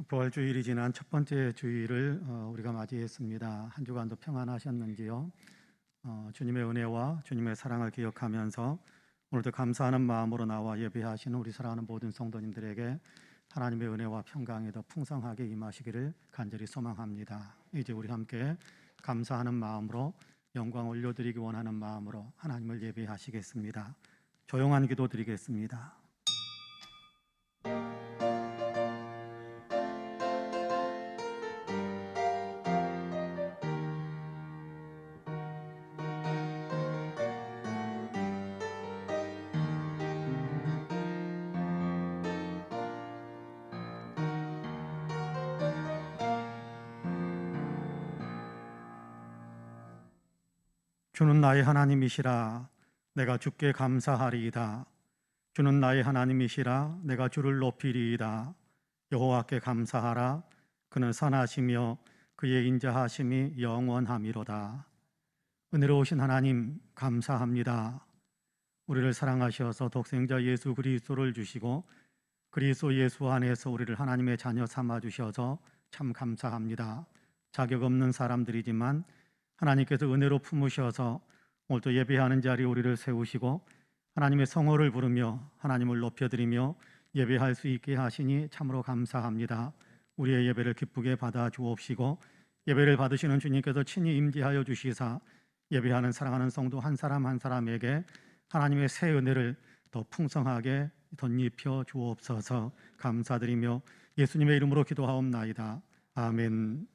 부활주일이 지난 첫 번째 주일을 우리가 맞이했습니다. 한 주간도 평안하셨는지요? 주님의 은혜와 주님의 사랑을 기억하면서 오늘도 감사하는 마음으로 나와 예배하시는 우리 사랑하는 모든 성도님들에게 하나님의 은혜와 평강이 더 풍성하게 임하시기를 간절히 소망합니다. 이제 우리 함께 감사하는 마음으로 영광 올려드리기 원하는 마음으로 하나님을 예배하시겠습니다. 조용한 기도 드리겠습니다. 주는 나의 하나님이시라 내가 주께 감사하리이다. 주는 나의 하나님이시라 내가 주를 높이리이다. 여호와께 감사하라. 그는 선하시며 그의 인자하심이 영원함이로다. 은혜로우신 하나님 감사합니다. 우리를 사랑하셔서 독생자 예수 그리스도를 주시고 그리스도 예수 안에서 우리를 하나님의 자녀 삼아 주셔서 참 감사합니다. 자격 없는 사람들이지만 하나님께서 은혜로 품으셔서 오늘도 예배하는 자리에 우리를 세우시고 하나님의 성호를 부르며 하나님을 높여드리며 예배할 수 있게 하시니 참으로 감사합니다. 우리의 예배를 기쁘게 받아 주옵시고 예배를 받으시는 주님께서 친히 임재하여 주시사 예배하는 사랑하는 성도 한 사람 한 사람에게 하나님의 새 은혜를 더 풍성하게 덧입혀 주옵소서. 감사드리며 예수님의 이름으로 기도하옵나이다. 아멘.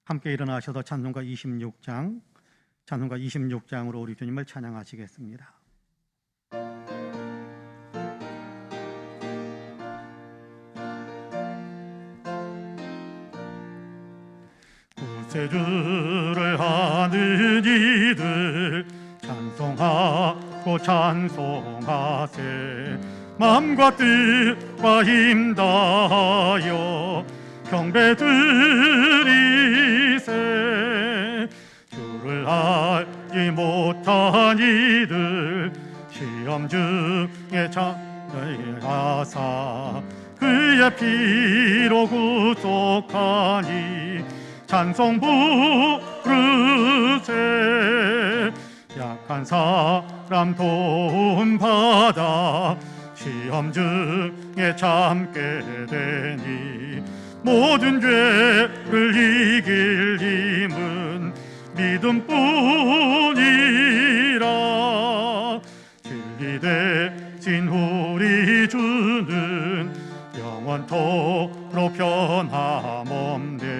함께 일어나셔서 찬송가 26장으로 우리 주님을 찬양하시겠습니다. 구세주를 하는 이들 찬송하고 찬송하세. 마음과 뜻과 힘 다하여 경배 드리세. 주를 알지 못한 이들 시험 중에 참여하사 그의 피로 구속하니 찬송 부르세. 약한 사람 도움받아 시험 중에 참게 되니 모든 죄를 이길 힘은 믿음뿐이라. 진리 대신 우리 주는 영원토록 변함없네.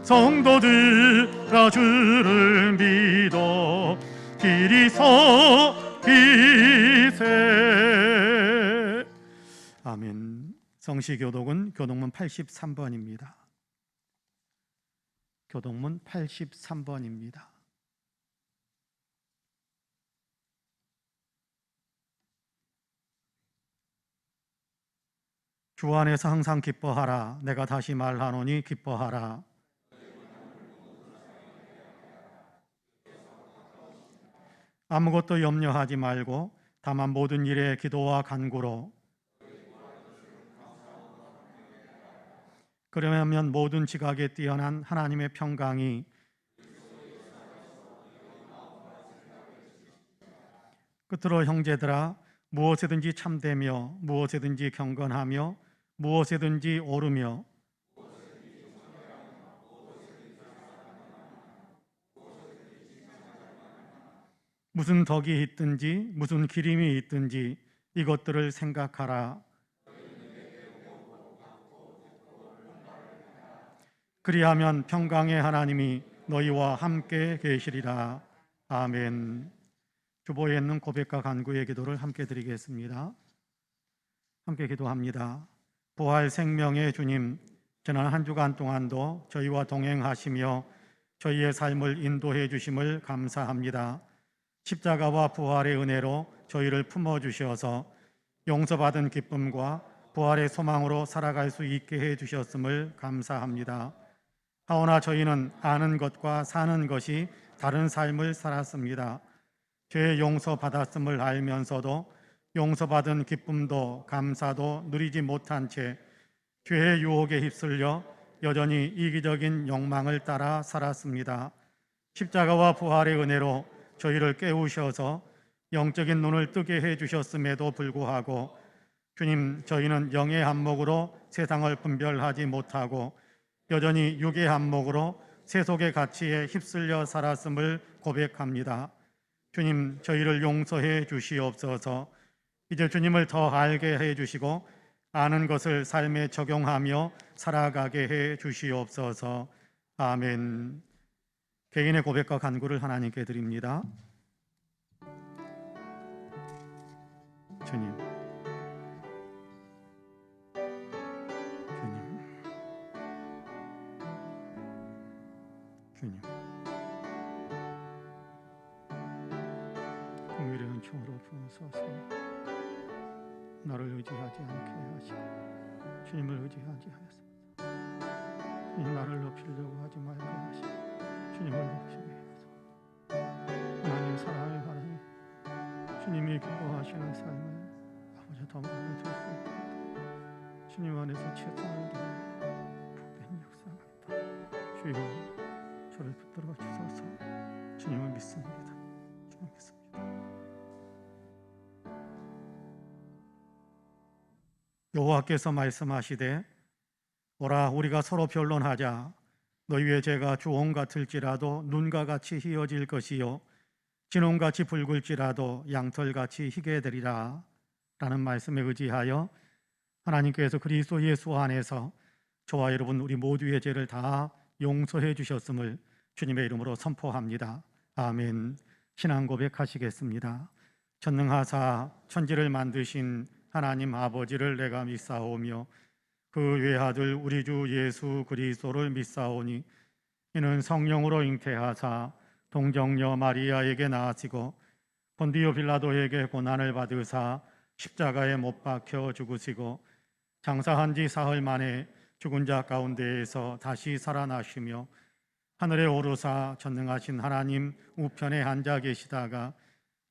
성도들아 주를 믿어 길이 서기세. 아멘. 성시교독은 교독문 83번입니다. 교독문 83번입니다. 주 안에서 항상 기뻐하라. 내가 다시 말하노니 기뻐하라. 아무것도 염려하지 말고 다만 모든 일에 기도와 간구로 그러면 모든 지각에 뛰어난 하나님의 평강이 끝으로 형제들아 무엇에든지 참되며 무엇에든지 경건하며 무엇에든지 오르며 무슨 덕이 있든지 무슨 기림이 있든지 이것들을 생각하라. 그리하면 평강의 하나님이 너희와 함께 계시리라. 아멘. 주보에 있는 고백과 간구의 기도를 함께 드리겠습니다. 함께 기도합니다. 부활 생명의 주님, 지난 한 주간 동안도 저희와 동행하시며 저희의 삶을 인도해 주심을 감사합니다. 십자가와 부활의 은혜로 저희를 품어주셔서 용서받은 기쁨과 부활의 소망으로 살아갈 수 있게 해주셨음을 감사합니다. 하오나 저희는 아는 것과 사는 것이 다른 삶을 살았습니다. 죄 용서받았음을 알면서도 용서받은 기쁨도 감사도 누리지 못한 채 죄의 유혹에 휩쓸려 여전히 이기적인 욕망을 따라 살았습니다. 십자가와 부활의 은혜로 저희를 깨우셔서 영적인 눈을 뜨게 해주셨음에도 불구하고 주님, 저희는 영의 안목으로 세상을 분별하지 못하고 여전히 육의 안목으로 세속의 가치에 휩쓸려 살았음을 고백합니다. 주님, 저희를 용서해 주시옵소서. 이제 주님을 더 알게 해 주시고 아는 것을 삶에 적용하며 살아가게 해 주시옵소서. 아멘. 개인의 고백과 간구를 하나님께 드립니다. 주님, 주님, 긍휼의 은총으로 부으소서. 나를 의지하지 않게 하시고 주님을 의지하지 하였습니다. 주님, 나를 높이려고 하지 말게 하시고 주님을 높이게 하소서. 하나님, 사랑의 하나님, 주님이 기뻐하시는 삶을 아버지 더 많이 될 수 있도록 주님 안에서 최선을 다해 복된 역사하겠다. 주여, 저를 붙들어 주소서. 주님을 믿습니다. 주님 믿습니다. 여호와께서 말씀하시되 오라, 우리가 서로 변론하자. 너희의 죄가 주홍 같을지라도 눈과 같이 희어질 것이요 진홍같이 붉을지라도 양털같이 희게 되리라 라는 말씀에 의지하여 하나님께서 그리스도 예수 안에서 저와 여러분 우리 모두의 죄를 다 용서해 주셨음을 주님의 이름으로 선포합니다. 아멘. 신앙 고백하시겠습니다. 전능하사 천지를 만드신 하나님 아버지를 내가 믿사오며 그 외아들 우리 주 예수 그리스도를 믿사오니 이는 성령으로 잉태하사 동정녀 마리아에게 나으시고 본디오 빌라도에게 고난을 받으사 십자가에 못 박혀 죽으시고 장사한 지 사흘 만에 죽은 자 가운데에서 다시 살아나시며 하늘에 오르사 전능하신 하나님 우편에 앉아 계시다가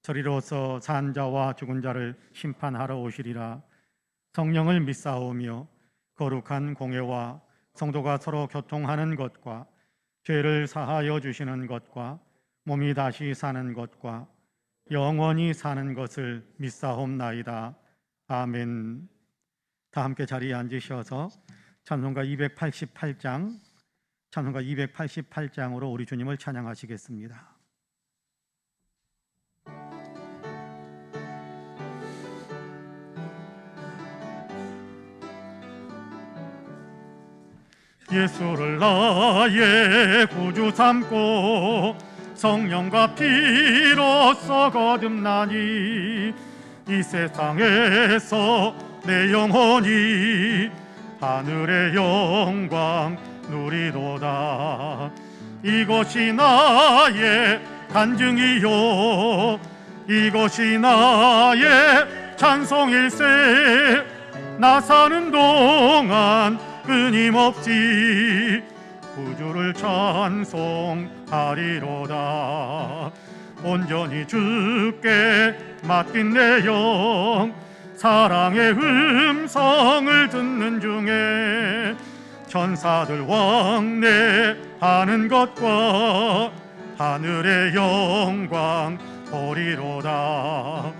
저리로서 산 자와 죽은 자를 심판하러 오시리라. 성령을 믿사오며 거룩한 공회와 성도가 서로 교통하는 것과 죄를 사하여 주시는 것과 몸이 다시 사는 것과 영원히 사는 것을 믿사옵나이다. 아멘. 다 함께 자리에 앉으셔서 찬송가 288장으로 우리 주님을 찬양하시겠습니다. 예수를 나의 구주 삼고 성령과 피로써 거듭나니 이 세상에서 내 영혼이 하늘의 영광 누리도다. 이것이 나의 간증이요 이것이 나의 찬송일세. 나 사는 동안 끊임없이 구주를 찬송하리로다. 온전히 주께 맡긴 내 영 사랑의 음성을 듣는 중에 천사들 왕래하는 것과 하늘의 영광 보리로다.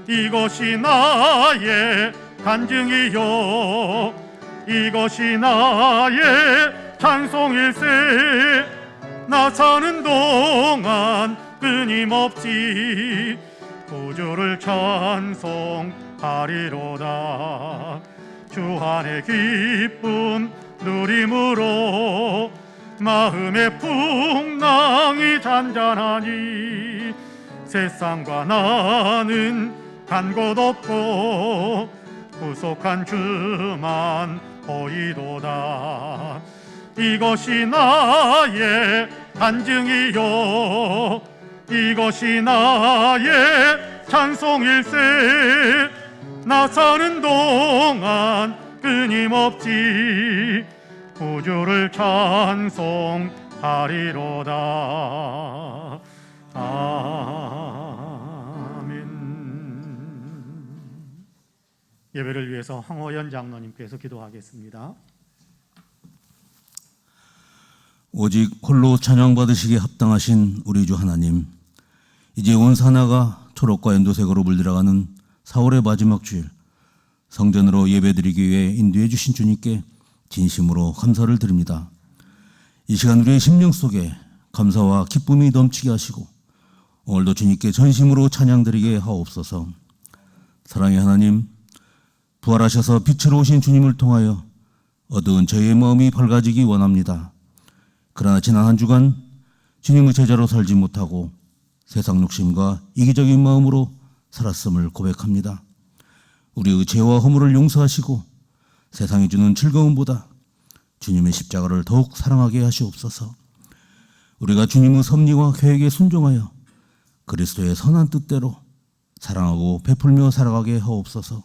이것이 나의 간증이요 이것이 나의 찬송일세. 나 사는 동안 끊임없이 구주를 찬송하리로다. 주 안의 기쁨 누림으로 마음의 풍랑이 잔잔하니 세상과 나는 간 곳 없고 구속한 주만 보이도다. 이것이 나의 간증이요 이것이 나의 찬송일세. 나 사는 동안 끊임없이 구주를 찬송하리로다. 아멘. 예배를 위해서 황호연 장로님께서 기도하겠습니다. 오직 홀로 찬양받으시기에 합당하신 우리 주 하나님, 이제 온 사나가 초록과 연두색으로 물들어가는 4월의 마지막 주일, 성전으로 예배드리기 위해 인도해 주신 주님께 진심으로 감사를 드립니다. 이 시간 우리의 심령 속에 감사와 기쁨이 넘치게 하시고 오늘도 주님께 전심으로 찬양드리게 하옵소서. 사랑의 하나님, 부활하셔서 빛으로 오신 주님을 통하여 어두운 저희의 마음이 밝아지기 원합니다. 그러나 지난 한 주간 주님의 제자로 살지 못하고 세상 욕심과 이기적인 마음으로 살았음을 고백합니다. 우리의 죄와 허물을 용서하시고 세상이 주는 즐거움보다 주님의 십자가를 더욱 사랑하게 하시옵소서. 우리가 주님의 섭리와 계획에 순종하여 그리스도의 선한 뜻대로 사랑하고 베풀며 살아가게 하옵소서.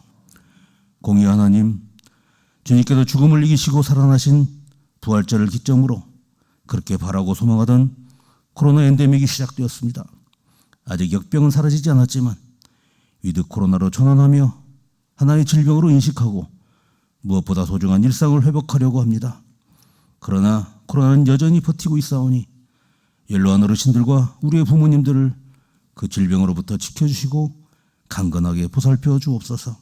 공의 하나님, 주님께서 죽음을 이기시고 살아나신 부활절을 기점으로 그렇게 바라고 소망하던 코로나 엔데믹이 시작되었습니다. 아직 역병은 사라지지 않았지만 위드 코로나로 전환하며 하나의 질병으로 인식하고 무엇보다 소중한 일상을 회복하려고 합니다. 그러나 코로나는 여전히 버티고 있사오니 연로한 어르신들과 우리의 부모님들을 그 질병으로부터 지켜주시고 강건하게 보살펴 주옵소서.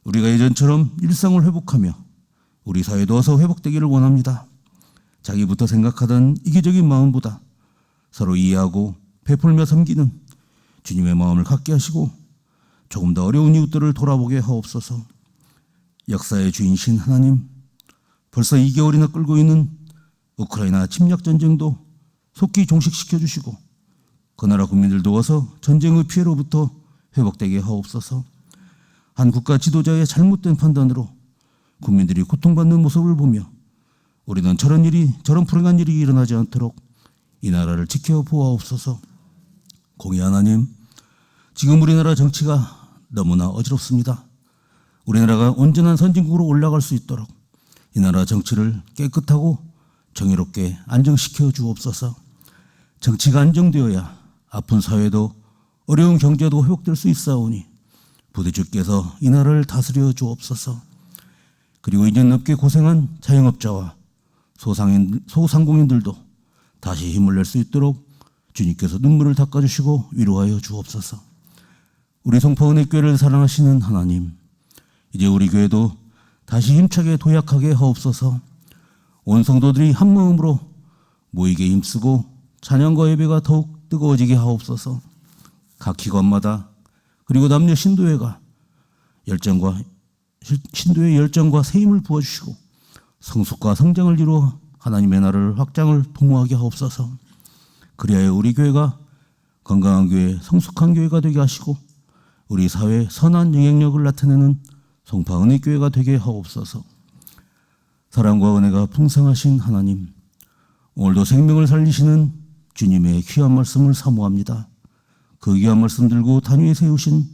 우리가 예전처럼 일상을 회복하며 우리 사회도 어서 회복되기를 원합니다. 자기부터 생각하던 이기적인 마음보다 서로 이해하고 베풀며 섬기는 주님의 마음을 갖게 하시고 조금 더 어려운 이웃들을 돌아보게 하옵소서. 역사의 주인신 하나님, 벌써 2개월이나 끌고 있는 우크라이나 침략 전쟁도 속히 종식시켜 주시고 그 나라 국민들도 어서 전쟁의 피해로부터 회복되게 하옵소서. 한 국가 지도자의 잘못된 판단으로 국민들이 고통받는 모습을 보며 우리는 저런 불행한 일이 일어나지 않도록 이 나라를 지켜 보아옵소서. 공의 하나님, 지금 우리나라 정치가 너무나 어지럽습니다. 우리나라가 온전한 선진국으로 올라갈 수 있도록 이 나라 정치를 깨끗하고 정의롭게 안정시켜 주옵소서. 정치가 안정되어야 아픈 사회도 어려운 경제도 회복될 수 있사오니 부디 주께서 이 나라를 다스려 주옵소서. 그리고 2년 넘게 고생한 자영업자와 소상공인들도 다시 힘을 낼 수 있도록 주님께서 눈물을 닦아주시고 위로하여 주옵소서. 우리 성포은혜교회를 사랑하시는 하나님, 이제 우리 교회도 다시 힘차게 도약하게 하옵소서. 온 성도들이 한 마음으로 모이게 힘쓰고 찬양과 예배가 더욱 뜨거워지게 하옵소서. 각 기관마다 그리고 남녀 신도의 열정과 새 힘을 부어주시고 성숙과 성장을 이루어 하나님의 나라를 확장을 도모하게 하옵소서. 그리하여 우리 교회가 건강한 교회, 성숙한 교회가 되게 하시고 우리 사회에 선한 영향력을 나타내는 송파 은혜교회가 되게 하옵소서. 사랑과 은혜가 풍성하신 하나님, 오늘도 생명을 살리시는 주님의 귀한 말씀을 사모합니다. 그 귀한 말씀 들고 단위에 세우신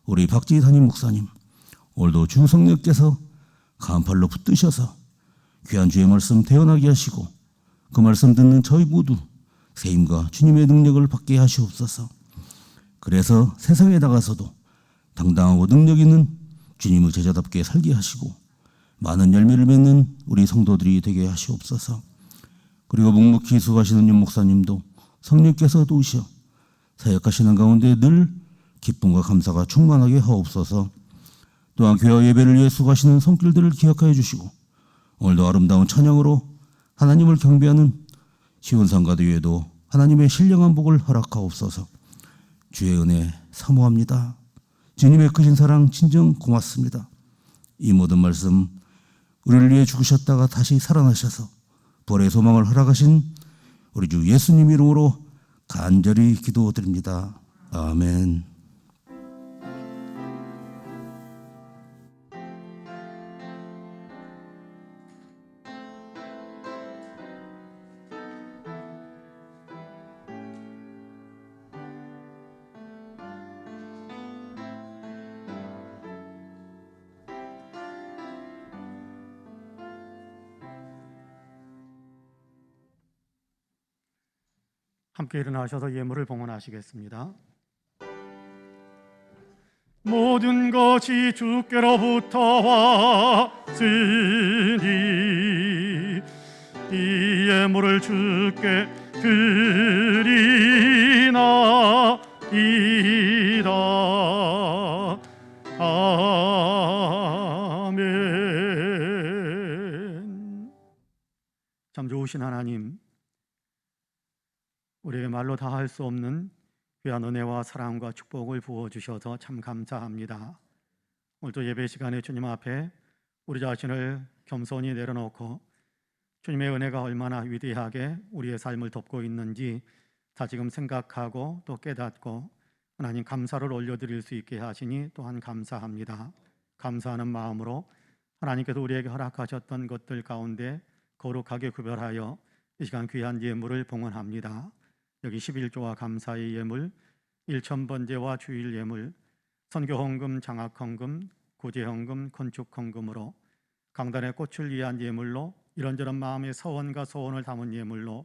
우리 박지희 담임 목사님, 오늘도 주 성령께서 간팔로 붙드셔서 귀한 주의 말씀 대언하게 하시고 그 말씀 듣는 저희 모두 새 힘과 주님의 능력을 받게 하시옵소서. 그래서 세상에 나가서도 당당하고 능력 있는 주님의 제자답게 살게 하시고 많은 열매를 맺는 우리 성도들이 되게 하시옵소서. 그리고 묵묵히 수고하시는 윤 목사님도 성령께서 도우시어 사역하시는 가운데 늘 기쁨과 감사가 충만하게 하옵소서. 또한 교회와 예배를 위해 수고하시는 손길들을 기억하여 주시고 오늘도 아름다운 찬양으로 하나님을 경배하는 시온상가도 위에도 하나님의 신령한 복을 허락하옵소서. 주의 은혜 사모합니다. 주님의 크신 사랑 진정 고맙습니다. 이 모든 말씀 우리를 위해 죽으셨다가 다시 살아나셔서 부활의 소망을 허락하신 우리 주 예수님 이름으로 간절히 기도드립니다. 아멘. 함께 일어나셔서 예물을 봉헌하시겠습니다. 모든 것이 주께로부터 왔으니 이 예물을 주께 드리나이다. 아멘. 참 좋으신 하나님, 우리에게 말로 다 할 수 없는 귀한 은혜와 사랑과 축복을 부어주셔서 참 감사합니다. 오늘도 예배 시간에 주님 앞에 우리 자신을 겸손히 내려놓고 주님의 은혜가 얼마나 위대하게 우리의 삶을 덮고 있는지 다시금 생각하고 또 깨닫고 하나님 감사를 올려드릴 수 있게 하시니 또한 감사합니다. 감사하는 마음으로 하나님께서 우리에게 허락하셨던 것들 가운데 거룩하게 구별하여 이 시간 귀한 예물을 봉헌합니다. 여기 11조와 감사의 예물, 일천번제와 주일 예물, 선교헌금, 장학헌금, 구제헌금, 건축헌금으로 강단의 꽃을 위한 예물로 이런저런 마음의 서원과 소원을 담은 예물로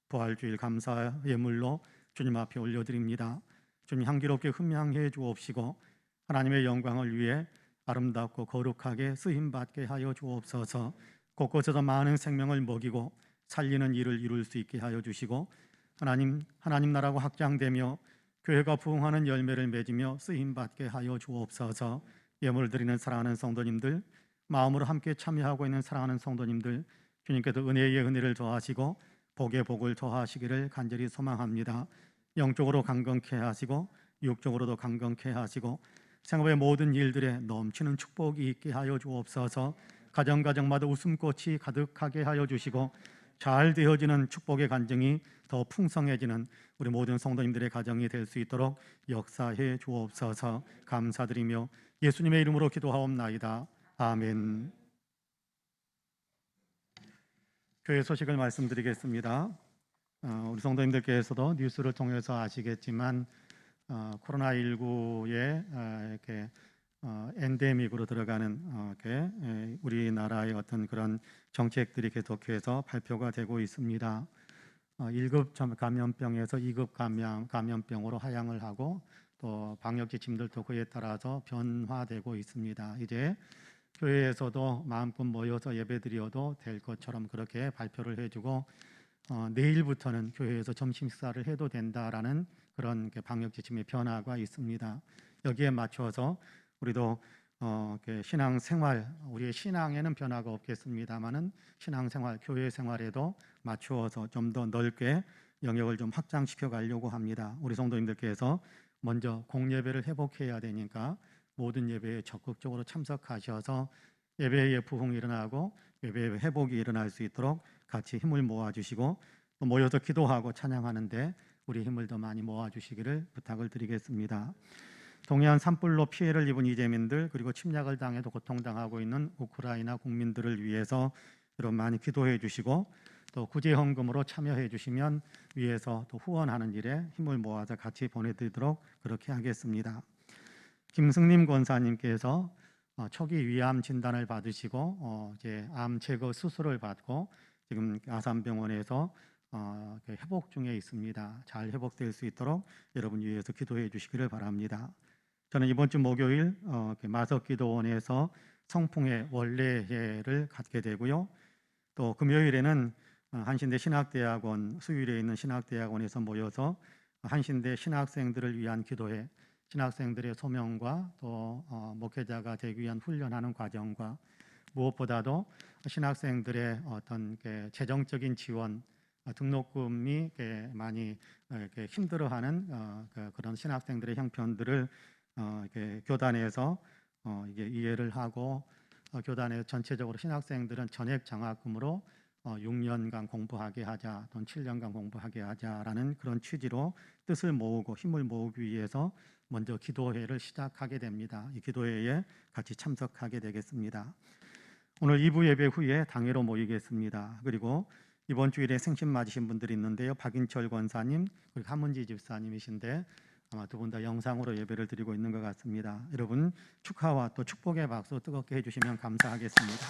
부활주일 감사 예물로 주님 앞에 올려드립니다. 주님 향기롭게 흠향해 주옵시고 하나님의 영광을 위해 아름답고 거룩하게 쓰임받게 하여 주옵소서. 곳곳에서 많은 생명을 먹이고 살리는 일을 이룰 수 있게 하여 주시고 하나님 나라가 확장되며 교회가 부흥하는 열매를 맺으며 쓰임받게 하여 주옵소서. 예물 드리는 사랑하는 성도님들, 마음으로 함께 참여하고 있는 사랑하는 성도님들, 주님께서 은혜의 은혜를 더하시고 복의 복을 더하시기를 간절히 소망합니다. 영적으로 강건케 하시고 육적으로도 강건케 하시고 생업의 모든 일들에 넘치는 축복이 있게 하여 주옵소서. 가정마다 웃음꽃이 가득하게 하여 주시고 잘 되어지는 축복의 간증이 더 풍성해지는 우리 모든 성도님들의 가정이 될 수 있도록 역사해 주옵소서. 감사드리며 예수님의 이름으로 기도하옵나이다. 아멘. 교회 소식을 말씀드리겠습니다. 우리 성도님들께서도 뉴스를 통해서 아시겠지만 코로나19의 이렇게 엔데믹으로 들어가는 우리나라의 어떤 그런 정책들이 계속해서 발표가 되고 있습니다. 1급 감염병에서 2급 감염병으로 하향을 하고 또 방역 지침들도 그에 따라서 변화되고 있습니다. 이제 교회에서도 마음껏 모여서 예배드려도 될 것처럼 그렇게 발표를 해주고 내일부터는 교회에서 점심 식사를 해도 된다라는 그런 방역 지침의 변화가 있습니다. 여기에 맞춰서 우리도 신앙생활, 우리의 신앙에는 변화가 없겠습니다만은 신앙생활, 교회 생활에도 맞추어서 좀 더 넓게 영역을 좀 확장시켜 가려고 합니다. 우리 성도님들께서 먼저 공예배를 회복해야 되니까 모든 예배에 적극적으로 참석하셔서 예배의 부흥이 일어나고 예배의 회복이 일어날 수 있도록 같이 힘을 모아주시고 또 모여서 기도하고 찬양하는데 우리 힘을 더 많이 모아주시기를 부탁을 드리겠습니다. 동해안 산불로 피해를 입은 이재민들 그리고 침략을 당해도 고통당하고 있는 우크라이나 국민들을 위해서 여러분 많이 기도해 주시고 또 구제헌금으로 참여해 주시면 위에서 또 후원하는 일에 힘을 모아서 같이 보내드리도록 그렇게 하겠습니다. 김승림 권사님께서 초기 위암 진단을 받으시고 이제 암 제거 수술을 받고 지금 아산병원에서 회복 중에 있습니다. 잘 회복될 수 있도록 여러분 위해서 기도해 주시기를 바랍니다. 저는 이번 주 목요일 마석기도원에서 성풍의 원래회를 갖게 되고요. 또 금요일에는 한신대 신학대학원 수유리에 있는 신학대학원에서 모여서 한신대 신학생들을 위한 기도회, 신학생들의 소명과 또 목회자가 되기 위한 훈련하는 과정과 무엇보다도 신학생들의 어떤 재정적인 지원, 등록금이 많이 힘들어하는 그런 신학생들의 형편들을 교단에서 이게 이해를 하고 교단의 전체적으로 신학생들은 전액 장학금으로 6년간 공부하게 하자 또는 7년간 공부하게 하자라는 그런 취지로 뜻을 모으고 힘을 모으기 위해서 먼저 기도회를 시작하게 됩니다. 이 기도회에 같이 참석하게 되겠습니다. 오늘 2부 예배 후에 당회로 모이겠습니다. 그리고 이번 주일에 생신 맞으신 분들이 있는데요. 박인철 권사님 그리고 한문지 집사님이신데 아마 두 분 다 영상으로 예배를 드리고 있는 것 같습니다. 여러분 축하와 또 축복의 박수 뜨겁게 해주시면 감사하겠습니다.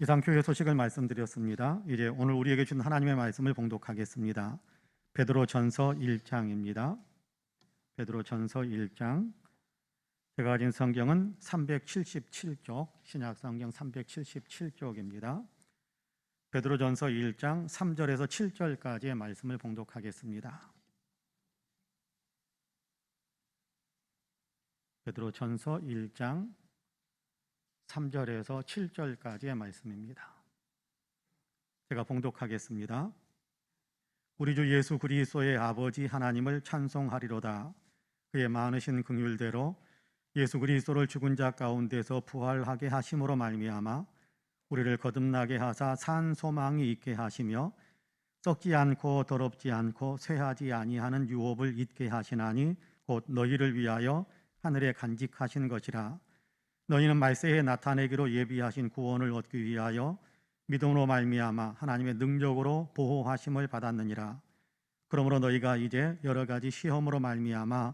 이상 교회 소식을 말씀드렸습니다. 이제 오늘 우리에게 준 하나님의 말씀을 봉독하겠습니다. 베드로전서 1장입니다. 베드로전서 1장. 제가 가진 성경은 377쪽, 신약 성경 377쪽입니다. 베드로전서 1장 3절에서 7절까지의 말씀을 봉독하겠습니다. 베드로전서 1장 3절에서 7절까지의 말씀입니다. 제가 봉독하겠습니다. 우리 주 예수 그리스도의 아버지 하나님을 찬송하리로다. 그의 많으신 긍휼대로 예수 그리스도를 죽은 자 가운데서 부활하게 하심으로 말미암아 우리를 거듭나게 하사 산 소망이 있게 하시며 썩지 않고 더럽지 않고 쇠하지 아니하는 유업을 잊게 하시나니 곧 너희를 위하여 하늘에 간직하신 것이라. 너희는 말세에 나타내기로 예비하신 구원을 얻기 위하여 믿음으로 말미암아 하나님의 능력으로 보호하심을 받았느니라. 그러므로 너희가 이제 여러 가지 시험으로 말미암아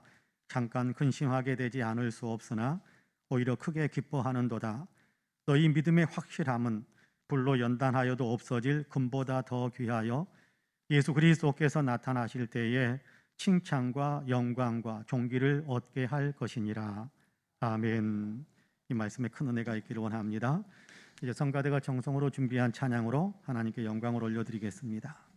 잠깐 근심하게 되지 않을 수 없으나 오히려 크게 기뻐하는도다. 너희 믿음의 확실함은 불로 연단하여도 없어질 금보다 더 귀하여 예수 그리스도께서 나타나실 때에 칭찬과 영광과 존귀를 얻게 할 것이니라. 아멘. 이 말씀에 큰 은혜가 있기를 원합니다. 이제 성가대가 정성으로 준비한 찬양으로 하나님께 영광을 올려드리겠습니다.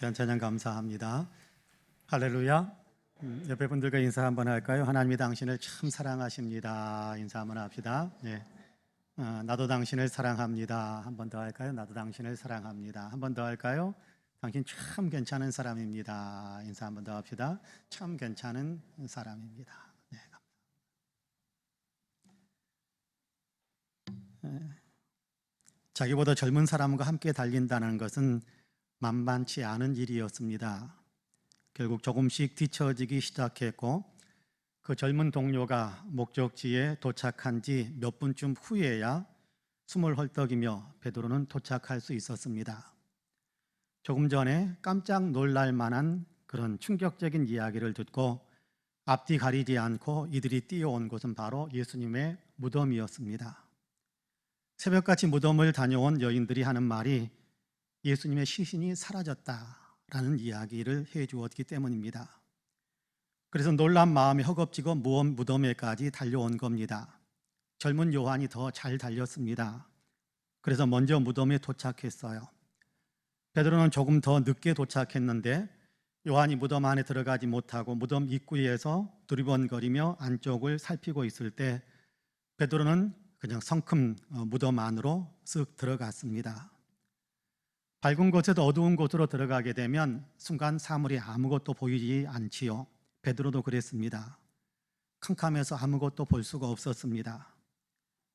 귀한 찬양 감사합니다. 할렐루야. 옆에 분들과 인사 한번 할까요? 하나님이 당신을 참 사랑하십니다. 인사 한번 합시다. 네. 나도 당신을 사랑합니다. 한 번 더 할까요? 나도 당신을 사랑합니다. 한 번 더 할까요? 당신 참 괜찮은 사람입니다. 인사 한 번 더 합시다. 참 괜찮은 사람입니다. 네. 자기보다 젊은 사람과 함께 달린다는 것은 만만치 않은 일이었습니다. 결국 조금씩 뒤처지기 시작했고 그 젊은 동료가 목적지에 도착한 지 몇 분쯤 후에야 숨을 헐떡이며 베드로는 도착할 수 있었습니다. 조금 전에 깜짝 놀랄 만한 그런 충격적인 이야기를 듣고 앞뒤 가리지 않고 이들이 뛰어온 곳은 바로 예수님의 무덤이었습니다. 새벽같이 무덤을 다녀온 여인들이 하는 말이 예수님의 시신이 사라졌다라는 이야기를 해주었기 때문입니다. 그래서 놀란 마음이 허겁지겁 무덤에까지 달려온 겁니다. 젊은 요한이 더 잘 달렸습니다. 그래서 먼저 무덤에 도착했어요. 베드로는 조금 더 늦게 도착했는데 요한이 무덤 안에 들어가지 못하고 무덤 입구에서 두리번거리며 안쪽을 살피고 있을 때 베드로는 그냥 성큼 무덤 안으로 쓱 들어갔습니다. 밝은 곳에도 어두운 곳으로 들어가게 되면 순간 사물이 아무것도 보이지 않지요. 베드로도 그랬습니다. 캄캄해서 아무것도 볼 수가 없었습니다.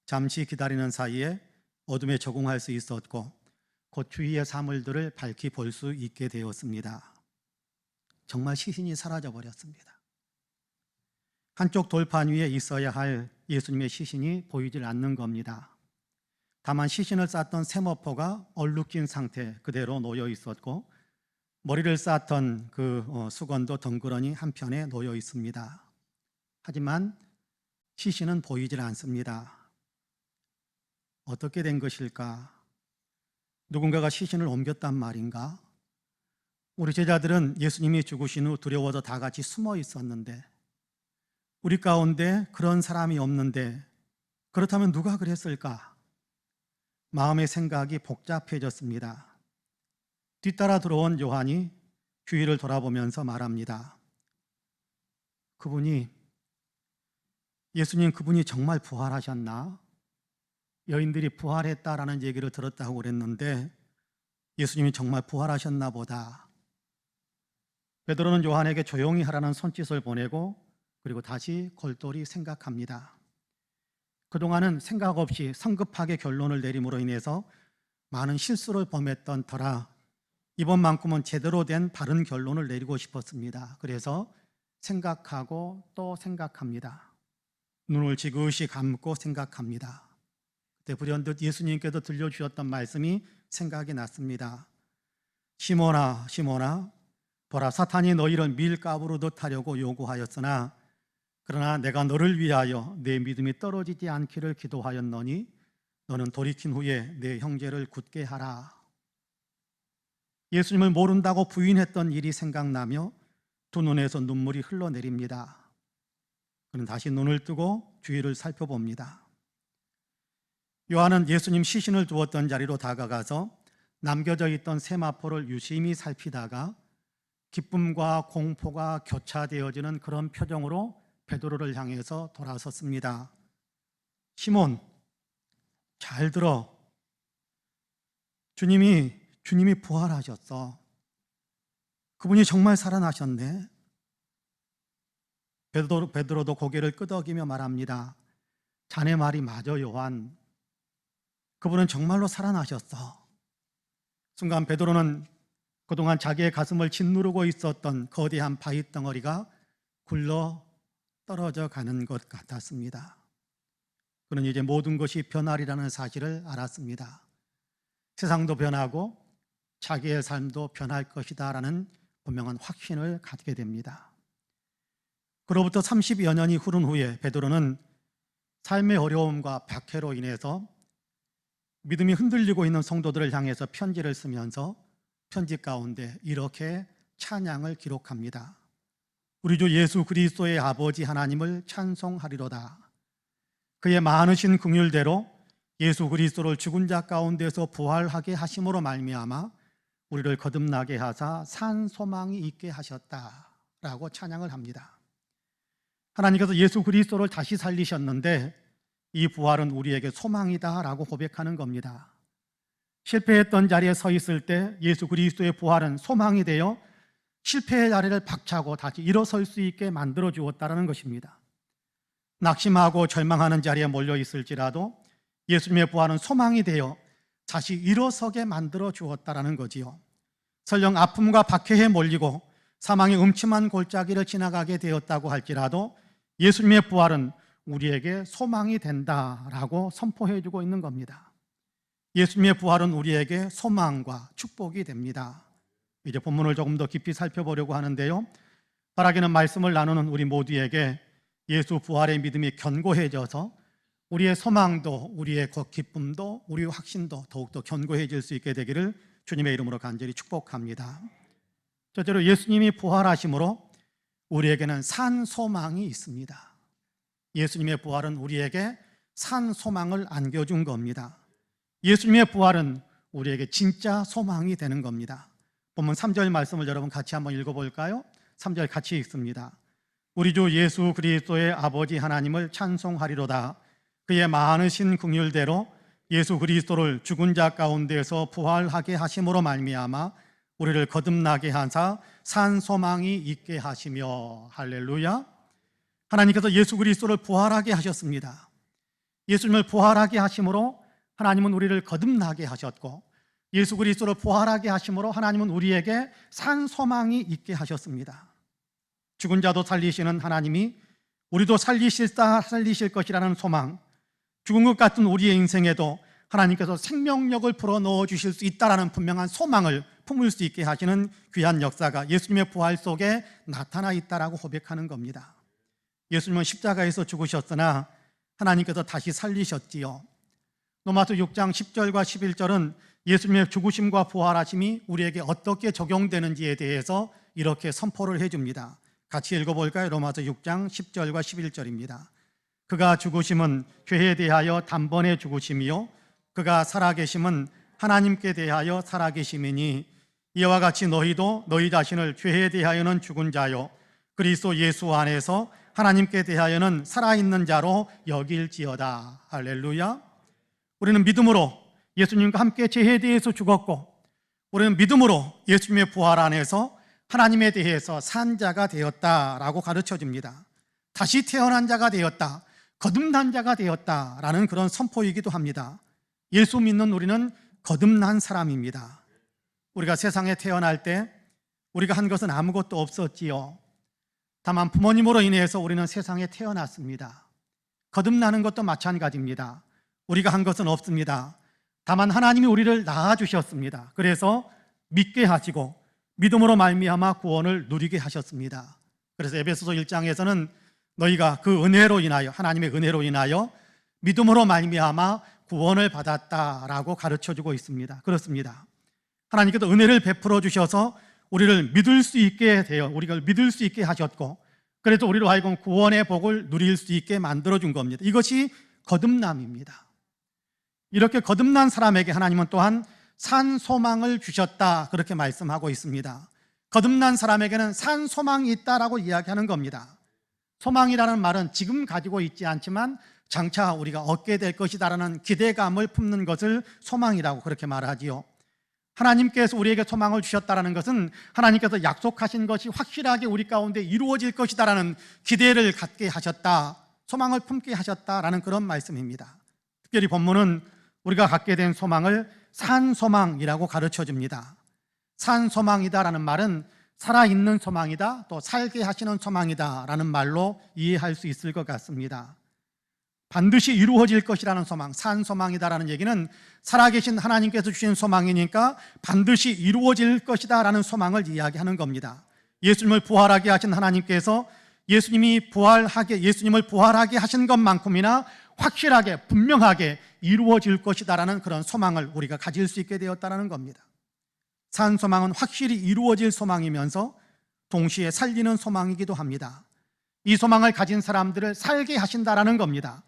잠시 기다리는 사이에 어둠에 적응할 수 있었고 곧 주위의 사물들을 밝히 볼 수 있게 되었습니다. 정말 시신이 사라져 버렸습니다. 한쪽 돌판 위에 있어야 할 예수님의 시신이 보이질 않는 겁니다. 다만 시신을 쌌던 세모포가 얼룩진 상태 그대로 놓여 있었고 머리를 쌌던 그 수건도 덩그러니 한편에 놓여 있습니다. 하지만 시신은 보이질 않습니다. 어떻게 된 것일까? 누군가가 시신을 옮겼단 말인가? 우리 제자들은 예수님이 죽으신 후 두려워서 다 같이 숨어 있었는데 우리 가운데 그런 사람이 없는데 그렇다면 누가 그랬을까? 마음의 생각이 복잡해졌습니다. 뒤따라 들어온 요한이 주위를 돌아보면서 말합니다. 예수님 그분이 정말 부활하셨나? 여인들이 부활했다라는 얘기를 들었다고 그랬는데 예수님이 정말 부활하셨나 보다. 베드로는 요한에게 조용히 하라는 손짓을 보내고 그리고 다시 골똘히 생각합니다. 그동안은 생각 없이 성급하게 결론을 내림으로 인해서 많은 실수를 범했던 터라 이번만큼은 제대로 된 바른 결론을 내리고 싶었습니다. 그래서 생각하고 또 생각합니다. 눈을 지그시 감고 생각합니다. 그때 불현듯 예수님께서 들려주셨던 말씀이 생각이 났습니다. 시몬아 시몬아 보라 사탄이 너희를 밀가부르듯 하려고 요구하였으나 그러나 내가 너를 위하여 내 믿음이 떨어지지 않기를 기도하였노니 너는 돌이킨 후에 내 형제를 굳게 하라. 예수님을 모른다고 부인했던 일이 생각나며 두 눈에서 눈물이 흘러내립니다. 그는 다시 눈을 뜨고 주위를 살펴봅니다. 요한은 예수님 시신을 두었던 자리로 다가가서 남겨져 있던 세마포를 유심히 살피다가 기쁨과 공포가 교차되어지는 그런 표정으로 베드로를 향해서 돌아섰습니다. 시몬, 잘 들어. 주님이 부활하셨어. 그분이 정말 살아나셨네. 베드로도 고개를 끄덕이며 말합니다. 자네 말이 맞아, 요한. 그분은 정말로 살아나셨어. 순간 베드로는 그동안 자기의 가슴을 짓누르고 있었던 거대한 바위 덩어리가 굴러 떨어져 가는 것 같았습니다. 그는 이제 모든 것이 변하리라는 사실을 알았습니다. 세상도 변하고 자기의 삶도 변할 것이다 라는 분명한 확신을 갖게 됩니다. 그로부터 30여 년이 흐른 후에 베드로는 삶의 어려움과 박해로 인해서 믿음이 흔들리고 있는 성도들을 향해서 편지를 쓰면서 편지 가운데 이렇게 찬양을 기록합니다. 우리 주 예수 그리스도의 아버지 하나님을 찬송하리로다. 그의 많으신 긍휼대로 예수 그리스도를 죽은 자 가운데서 부활하게 하심으로 말미암아 우리를 거듭나게 하사 산 소망이 있게 하셨다 라고 찬양을 합니다. 하나님께서 예수 그리스도를 다시 살리셨는데 이 부활은 우리에게 소망이다 라고 고백하는 겁니다. 실패했던 자리에 서 있을 때 예수 그리스도의 부활은 소망이 되어 실패의 자리를 박차고 다시 일어설 수 있게 만들어 주었다는 것입니다. 낙심하고 절망하는 자리에 몰려 있을지라도 예수님의 부활은 소망이 되어 다시 일어서게 만들어 주었다는 거지요. 설령 아픔과 박해에 몰리고 사망의 음침한 골짜기를 지나가게 되었다고 할지라도 예수님의 부활은 우리에게 소망이 된다라고 선포해 주고 있는 겁니다. 예수님의 부활은 우리에게 소망과 축복이 됩니다. 이제 본문을 조금 더 깊이 살펴보려고 하는데요, 바라기는 말씀을 나누는 우리 모두에게 예수 부활의 믿음이 견고해져서 우리의 소망도 우리의 기쁨도 우리의 확신도 더욱더 견고해질 수 있게 되기를 주님의 이름으로 간절히 축복합니다. 첫째로 예수님이 부활하심으로 우리에게는 산 소망이 있습니다. 예수님의 부활은 우리에게 산 소망을 안겨준 겁니다. 예수님의 부활은 우리에게 진짜 소망이 되는 겁니다. 본문 3절 말씀을 여러분 같이 한번 읽어볼까요? 3절 같이 읽습니다. 우리 주 예수 그리스도의 아버지 하나님을 찬송하리로다. 그의 많으신 긍휼대로 예수 그리스도를 죽은 자 가운데서 부활하게 하심으로 말미암아 우리를 거듭나게 하사 산 소망이 있게 하시며. 할렐루야. 하나님께서 예수 그리스도를 부활하게 하셨습니다. 예수님을 부활하게 하심으로 하나님은 우리를 거듭나게 하셨고, 예수 그리스도를 부활하게 하심으로 하나님은 우리에게 산 소망이 있게 하셨습니다. 죽은 자도 살리시는 하나님이 우리도 살리실 것이라는 소망, 죽은 것 같은 우리의 인생에도 하나님께서 생명력을 불어넣어 주실 수 있다는 분명한 소망을 품을 수 있게 하시는 귀한 역사가 예수님의 부활 속에 나타나 있다라고 고백하는 겁니다. 예수님은 십자가에서 죽으셨으나 하나님께서 다시 살리셨지요. 로마서 6장 10절과 11절은 예수님의 죽으심과 부활하심이 우리에게 어떻게 적용되는지에 대해서 이렇게 선포를 해줍니다. 같이 읽어볼까요? 로마서 6장 10절과 11절입니다. 그가 죽으심은 죄에 대하여 단번에 죽으심이요 그가 살아계심은 하나님께 대하여 살아계심이니 이와 같이 너희도 너희 자신을 죄에 대하여는 죽은 자요 그리스도 예수 안에서 하나님께 대하여는 살아있는 자로 여길지어다. 할렐루야. 우리는 믿음으로 예수님과 함께 죄에 대해서 죽었고, 우리는 믿음으로 예수님의 부활 안에서 하나님에 대해서 산 자가 되었다라고 가르쳐 줍니다. 다시 태어난 자가 되었다, 거듭난 자가 되었다라는 그런 선포이기도 합니다. 예수 믿는 우리는 거듭난 사람입니다. 우리가 세상에 태어날 때 우리가 한 것은 아무것도 없었지요. 다만 부모님으로 인해서 우리는 세상에 태어났습니다. 거듭나는 것도 마찬가지입니다. 우리가 한 것은 없습니다. 다만 하나님이 우리를 낳아주셨습니다. 그래서 믿게 하시고 믿음으로 말미암아 구원을 누리게 하셨습니다. 그래서 에베소서 1장에서는 너희가 그 은혜로 인하여, 하나님의 은혜로 인하여 믿음으로 말미암아 구원을 받았다라고 가르쳐주고 있습니다. 그렇습니다. 하나님께서 은혜를 베풀어 주셔서 우리를 믿을 수 있게 되어 우리가 믿을 수 있게 하셨고, 그래서 우리로 하여금 구원의 복을 누릴 수 있게 만들어준 겁니다. 이것이 거듭남입니다. 이렇게 거듭난 사람에게 하나님은 또한 산 소망을 주셨다, 그렇게 말씀하고 있습니다. 거듭난 사람에게는 산 소망이 있다라고 이야기하는 겁니다. 소망이라는 말은 지금 가지고 있지 않지만 장차 우리가 얻게 될 것이다라는 기대감을 품는 것을 소망이라고 그렇게 말하지요. 하나님께서 우리에게 소망을 주셨다는 것은 하나님께서 약속하신 것이 확실하게 우리 가운데 이루어질 것이다라는 기대를 갖게 하셨다, 소망을 품게 하셨다라는 그런 말씀입니다. 특별히 본문은 우리가 갖게 된 소망을 산 소망이라고 가르쳐 줍니다. 산 소망이다라는 말은 살아있는 소망이다, 또 살게 하시는 소망이다라는 말로 이해할 수 있을 것 같습니다. 반드시 이루어질 것이라는 소망, 산 소망이다라는 얘기는 살아계신 하나님께서 주신 소망이니까 반드시 이루어질 것이다라는 소망을 이야기하는 겁니다. 예수님을 부활하게 하신 하나님께서 예수님을 부활하게 하신 것만큼이나 확실하게 분명하게 이루어질 것이다라는 그런 소망을 우리가 가질 수 있게 되었다는 겁니다. 산 소망은 확실히 이루어질 소망이면서 동시에 살리는 소망이기도 합니다. 이 소망을 가진 사람들을 살게 하신다라는 겁니다.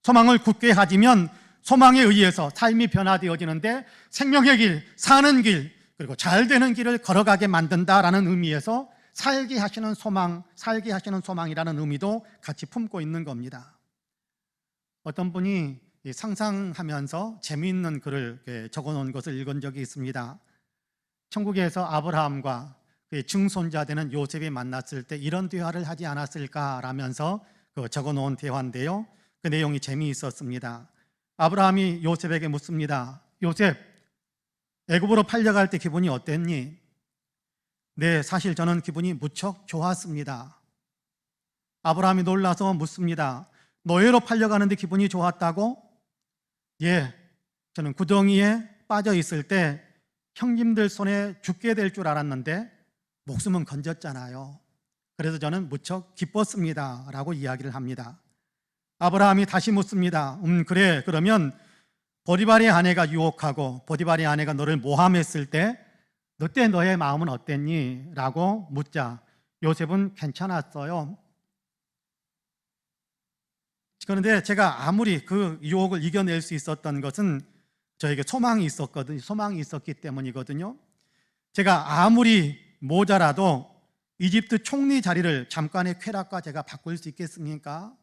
소망을 굳게 가지면 소망에 의해서 삶이 변화되어지는데 생명의 길, 사는 길, 그리고 잘 되는 길을 걸어가게 만든다라는 의미에서 살게 하시는 소망이라는 의미도 같이 품고 있는 겁니다. 어떤 분이 상상하면서 재미있는 글을 적어놓은 것을 읽은 적이 있습니다. 천국에서 아브라함과 그의 증손자 되는 요셉이 만났을 때 이런 대화를 하지 않았을까라면서 적어놓은 대화인데요, 그 내용이 재미있었습니다. 아브라함이 요셉에게 묻습니다. 요셉, 애굽으로 팔려갈 때 기분이 어땠니? 네, 사실 저는 기분이 무척 좋았습니다. 아브라함이 놀라서 묻습니다. 노예로 팔려가는데 기분이 좋았다고? 예, 저는 구덩이에 빠져 있을 때 형님들 손에 죽게 될 줄 알았는데 목숨은 건졌잖아요. 그래서 저는 무척 기뻤습니다 라고 이야기를 합니다. 아브라함이 다시 묻습니다. 그래, 그러면 보디발의 아내가 유혹하고 보디발의 아내가 너를 모함했을 때 그때 너의 마음은 어땠니? 라고 묻자 요셉은 괜찮았어요. 그런데 제가 아무리 그 유혹을 이겨낼 수 있었던 것은 저에게 소망이 있었기 때문이거든요. 제가 아무리 모자라도 이집트 총리 자리를 잠깐의 쾌락과 제가 바꿀 수 있겠습니까?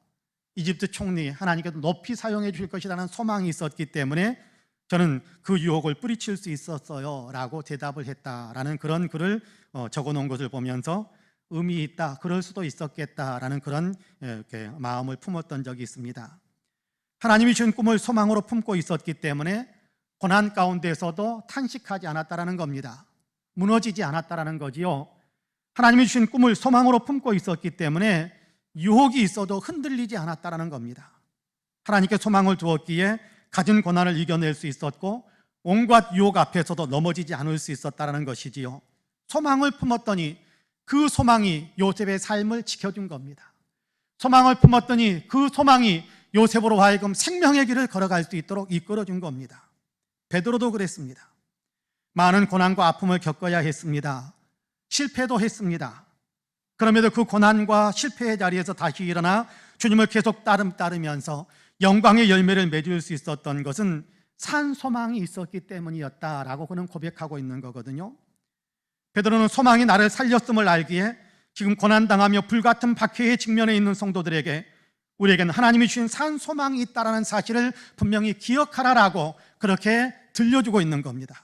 이집트 총리, 하나님께서 높이 사용해 주실 것이라는 소망이 있었기 때문에 저는 그 유혹을 뿌리칠 수 있었어요 라고 대답을 했다라는 그런 글을 적어놓은 것을 보면서 의미 있다, 그럴 수도 있었겠다라는 그런 이렇게 마음을 품었던 적이 있습니다. 하나님이 주신 꿈을 소망으로 품고 있었기 때문에 고난 가운데서도 탄식하지 않았다라는 겁니다. 무너지지 않았다라는 거지요. 하나님이 주신 꿈을 소망으로 품고 있었기 때문에 유혹이 있어도 흔들리지 않았다라는 겁니다. 하나님께 소망을 두었기에 가진 고난을 이겨낼 수 있었고 온갖 유혹 앞에서도 넘어지지 않을 수 있었다라는 것이지요. 소망을 품었더니 그 소망이 요셉의 삶을 지켜준 겁니다. 소망을 품었더니 그 소망이 요셉으로 하여금 생명의 길을 걸어갈 수 있도록 이끌어준 겁니다. 베드로도 그랬습니다. 많은 고난과 아픔을 겪어야 했습니다. 실패도 했습니다. 그럼에도 그 고난과 실패의 자리에서 다시 일어나 주님을 계속 따르면서 영광의 열매를 맺을 수 있었던 것은 산 소망이 있었기 때문이었다라고 그는 고백하고 있는 거거든요. 베드로는 소망이 나를 살렸음을 알기에 지금 고난당하며 불같은 박해에 직면해 있는 성도들에게 우리에게는 하나님이 주신 산 소망이 있다는 사실을 분명히 기억하라라고 그렇게 들려주고 있는 겁니다.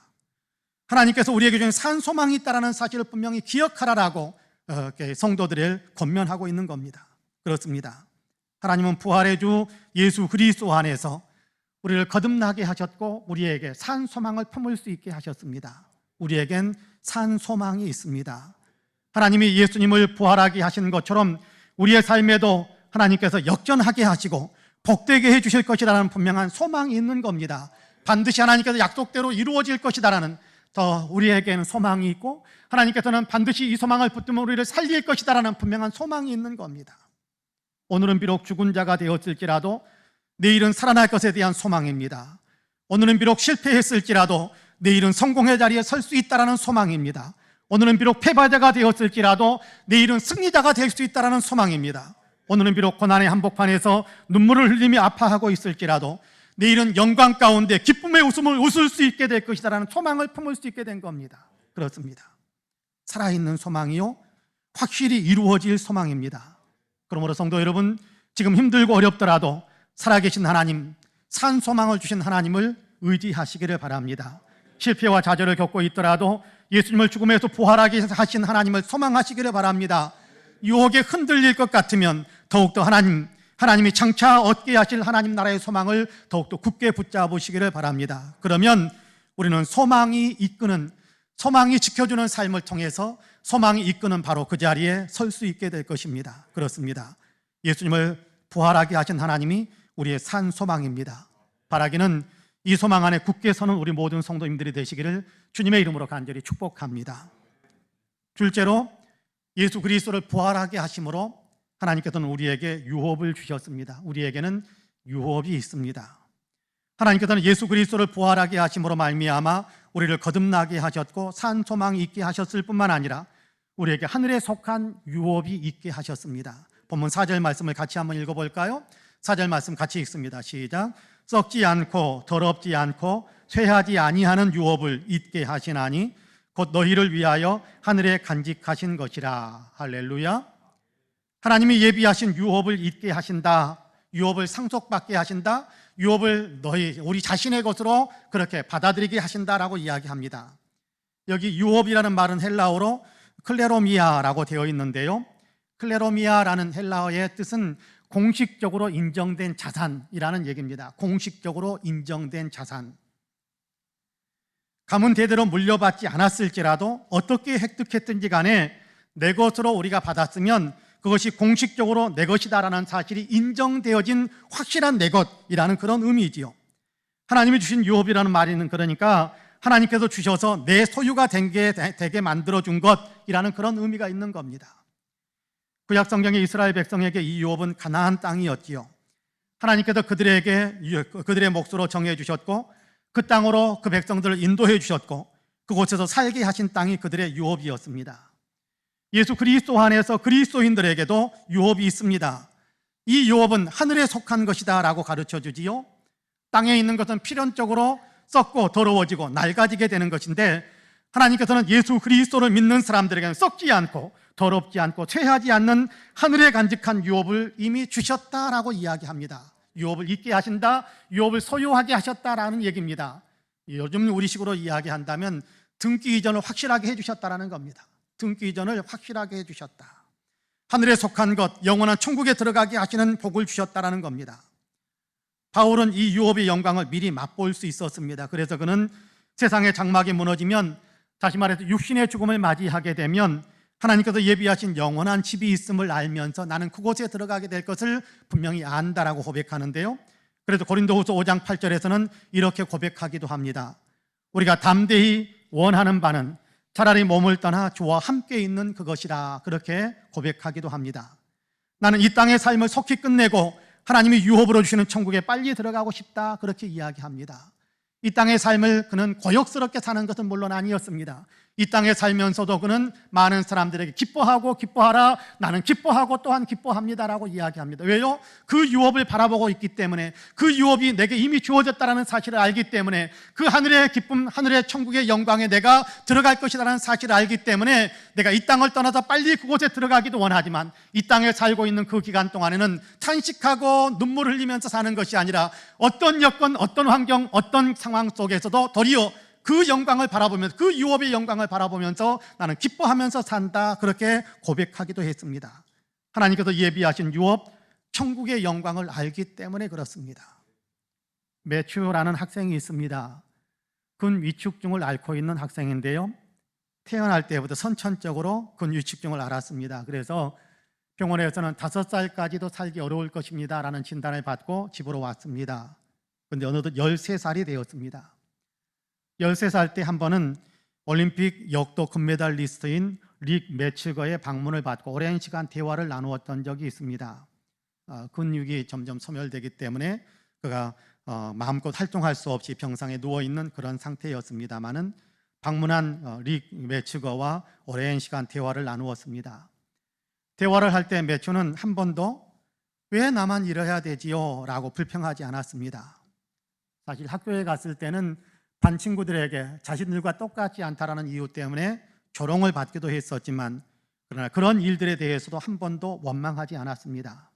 하나님께서 우리에게 주신 산 소망이 있다는 사실을 분명히 기억하라라고 성도들을 권면하고 있는 겁니다. 그렇습니다. 하나님은 부활의 주 예수 그리스도 안에서 우리를 거듭나게 하셨고 우리에게 산 소망을 품을 수 있게 하셨습니다. 우리에겐 산 소망이 있습니다. 하나님이 예수님을 부활하게 하신 것처럼 우리의 삶에도 하나님께서 역전하게 하시고 복되게 해주실 것이라는 분명한 소망이 있는 겁니다. 반드시 하나님께서 약속대로 이루어질 것이다라는 더 우리에게는 소망이 있고 하나님께서는 반드시 이 소망을 붙들면 우리를 살릴 것이다라는 분명한 소망이 있는 겁니다. 오늘은 비록 죽은 자가 되었을지라도 내일은 살아날 것에 대한 소망입니다. 오늘은 비록 실패했을지라도 내일은 성공의 자리에 설 수 있다라는 소망입니다. 오늘은 비록 패배자가 되었을지라도 내일은 승리자가 될 수 있다라는 소망입니다. 오늘은 비록 고난의 한복판에서 눈물을 흘리며 아파하고 있을지라도 내일은 영광 가운데 기쁨의 웃음을 웃을 수 있게 될 것이다라는 소망을 품을 수 있게 된 겁니다. 그렇습니다. 살아있는 소망이요 확실히 이루어질 소망입니다. 그러므로 성도 여러분, 지금 힘들고 어렵더라도 살아계신 하나님, 산 소망을 주신 하나님을 의지하시기를 바랍니다. 실패와 좌절을 겪고 있더라도 예수님을 죽음에서 부활하게 하신 하나님을 소망하시기를 바랍니다. 유혹에 흔들릴 것 같으면 더욱더 하나님이 장차 얻게 하실 하나님 나라의 소망을 더욱더 굳게 붙잡으시기를 바랍니다. 그러면 우리는 소망이 지켜주는 삶을 통해서 소망이 이끄는 바로 그 자리에 설 수 있게 될 것입니다. 그렇습니다. 예수님을 부활하게 하신 하나님이 우리의 산 소망입니다. 바라기는 이 소망 안에 굳게 서는 우리 모든 성도님들이 되시기를 주님의 이름으로 간절히 축복합니다. 둘째로 예수 그리스도를 부활하게 하심으로 하나님께서는 우리에게 유업을 주셨습니다. 우리에게는 유업이 있습니다. 하나님께서는 예수 그리스도를 부활하게 하심으로 말미암아 우리를 거듭나게 하셨고 산 소망이 있게 하셨을 뿐만 아니라 우리에게 하늘에 속한 유업이 있게 하셨습니다. 본문 4절 말씀을 같이 한번 읽어볼까요? 4절 말씀 같이 읽습니다. 시작. 썩지 않고 더럽지 않고 쇠하지 아니하는 유업을 있게 하시나니 곧 너희를 위하여 하늘에 간직하신 것이라. 할렐루야. 하나님이 예비하신 유업을 잊게 하신다. 유업을 상속받게 하신다. 유업을 우리 자신의 것으로 그렇게 받아들이게 하신다라고 이야기합니다. 여기 유업이라는 말은 헬라어로 클레로미아라고 되어 있는데요, 클레로미아라는 헬라어의 뜻은 공식적으로 인정된 자산이라는 얘기입니다. 공식적으로 인정된 자산. 가문 대대로 물려받지 않았을지라도 어떻게 획득했든지 간에 내 것으로 우리가 받았으면 그것이 공식적으로 내 것이다라는 사실이 인정되어진 확실한 내 것이라는 그런 의미이지요. 하나님이 주신 유업이라는 말은 그러니까 하나님께서 주셔서 내 소유가 되게 만들어준 것이라는 그런 의미가 있는 겁니다. 구약 성경의 이스라엘 백성에게 이 유업은 가나안 땅이었지요. 하나님께서 그들의 몫으로 정해 주셨고 그 땅으로 그 백성들을 인도해 주셨고 그곳에서 살게 하신 땅이 그들의 유업이었습니다. 예수 그리스도 안에서 그리스도인들에게도 유업이 있습니다. 이 유업은 하늘에 속한 것이다 라고 가르쳐 주지요. 땅에 있는 것은 필연적으로 썩고 더러워지고 낡아지게 되는 것인데 하나님께서는 예수 그리스도를 믿는 사람들에게는 썩지 않고 더럽지 않고 쇠하지 않는 하늘에 간직한 유업을 이미 주셨다라고 이야기합니다. 유업을 잊게 하신다, 유업을 소유하게 하셨다라는 얘기입니다. 요즘 우리식으로 이야기한다면 등기 이전을 확실하게 해주셨다라는 겁니다. 등기 이전을 확실하게 해주셨다. 하늘에 속한 것, 영원한 천국에 들어가게 하시는 복을 주셨다라는 겁니다. 바울은 이 유업의 영광을 미리 맛볼 수 있었습니다. 그래서 그는 세상의 장막이 무너지면, 다시 말해서 육신의 죽음을 맞이하게 되면 하나님께서 예비하신 영원한 집이 있음을 알면서 나는 그곳에 들어가게 될 것을 분명히 안다라고 고백하는데요, 그래서 고린도후서 5장 8절에서는 이렇게 고백하기도 합니다. 우리가 담대히 원하는 바는 차라리 몸을 떠나 주와 함께 있는 그것이라, 그렇게 고백하기도 합니다. 나는 이 땅의 삶을 속히 끝내고 하나님이 유업으로 주시는 천국에 빨리 들어가고 싶다, 그렇게 이야기합니다. 이 땅의 삶을 그는 고역스럽게 사는 것은 물론 아니었습니다. 이 땅에 살면서도 그는 많은 사람들에게 기뻐하고 기뻐하라, 나는 기뻐하고 또한 기뻐합니다라고 이야기합니다. 왜요? 그 유업을 바라보고 있기 때문에, 그 유업이 내게 이미 주어졌다는 사실을 알기 때문에, 그 하늘의 기쁨, 하늘의 천국의 영광에 내가 들어갈 것이라는 사실을 알기 때문에 내가 이 땅을 떠나서 빨리 그곳에 들어가기도 원하지만 이 땅에 살고 있는 그 기간 동안에는 탄식하고 눈물 흘리면서 사는 것이 아니라 어떤 여건, 어떤 환경, 어떤 상황 속에서도 도리어 그 영광을 바라보면서, 그 유업의 영광을 바라보면서 나는 기뻐하면서 산다, 그렇게 고백하기도 했습니다. 하나님께서 예비하신 유업, 천국의 영광을 알기 때문에 그렇습니다. 매튜라는 학생이 있습니다. 근위축증을 앓고 있는 학생인데요, 태어날 때부터 선천적으로 근위축증을 앓았습니다. 그래서 병원에서는 5살까지도 살기 어려울 것입니다 라는 진단을 받고 집으로 왔습니다. 그런데 어느덧 13살이 되었습니다. 13살 때 한 번은 올림픽 역도 금메달리스트인 릭 매츠거의 방문을 받고 오랜 시간 대화를 나누었던 적이 있습니다. 근육이 점점 소멸되기 때문에 그가 마음껏 활동할 수 없이 병상에 누워있는 그런 상태였습니다마는 방문한 릭 매츠거와 오랜 시간 대화를 나누었습니다. 대화를 할 때 매츠는 한 번도 왜 나만 이래야 되지요? 라고 불평하지 않았습니다. 사실 학교에 갔을 때는 반 친구들에게 자신들과 똑같지 않다라는 이유 때문에 조롱을 받기도 했었지만, 그러나 그런 일들에 대해서도 한 번도 원망하지 않았습니다.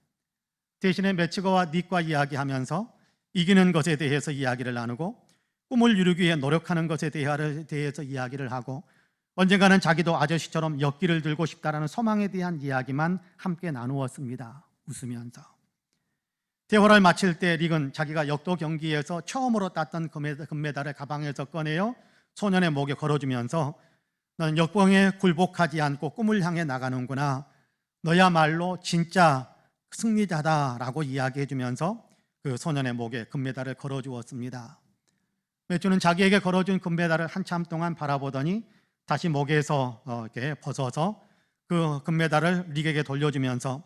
대신에 매츠거와 닉과 이야기하면서 이기는 것에 대해서 이야기를 나누고 꿈을 이루기 위해 노력하는 것에 대해서 이야기를 하고 언젠가는 자기도 아저씨처럼 역기를 들고 싶다라는 소망에 대한 이야기만 함께 나누었습니다. 웃으면서. 대화를 마칠 때 릭은 자기가 역도 경기에서 처음으로 땄던 금메달을 가방에서 꺼내어 소년의 목에 걸어주면서 너는 역병에 굴복하지 않고 꿈을 향해 나가는구나, 너야말로 진짜 승리자다라고 이야기해 주면서 그 소년의 목에 금메달을 걸어주었습니다. 매주는 자기에게 걸어준 금메달을 한참 동안 바라보더니 다시 목에서 이렇게 벗어서 그 금메달을 릭에게 돌려주면서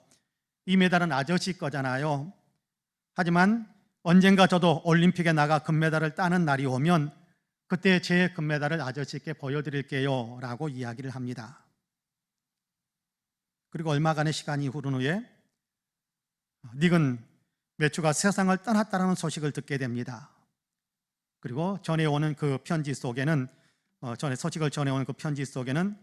이 메달은 아저씨 거잖아요. 하지만 언젠가 저도 올림픽에 나가 금메달을 따는 날이 오면 그때 제 금메달을 아저씨께 보여드릴게요 라고 이야기를 합니다. 그리고 얼마간의 시간이 흐른 후에 닉은 매추가 세상을 떠났다는 소식을 듣게 됩니다. 그리고 전해오는 그 편지 속에는 전에 소식을 전해온 그 편지 속에는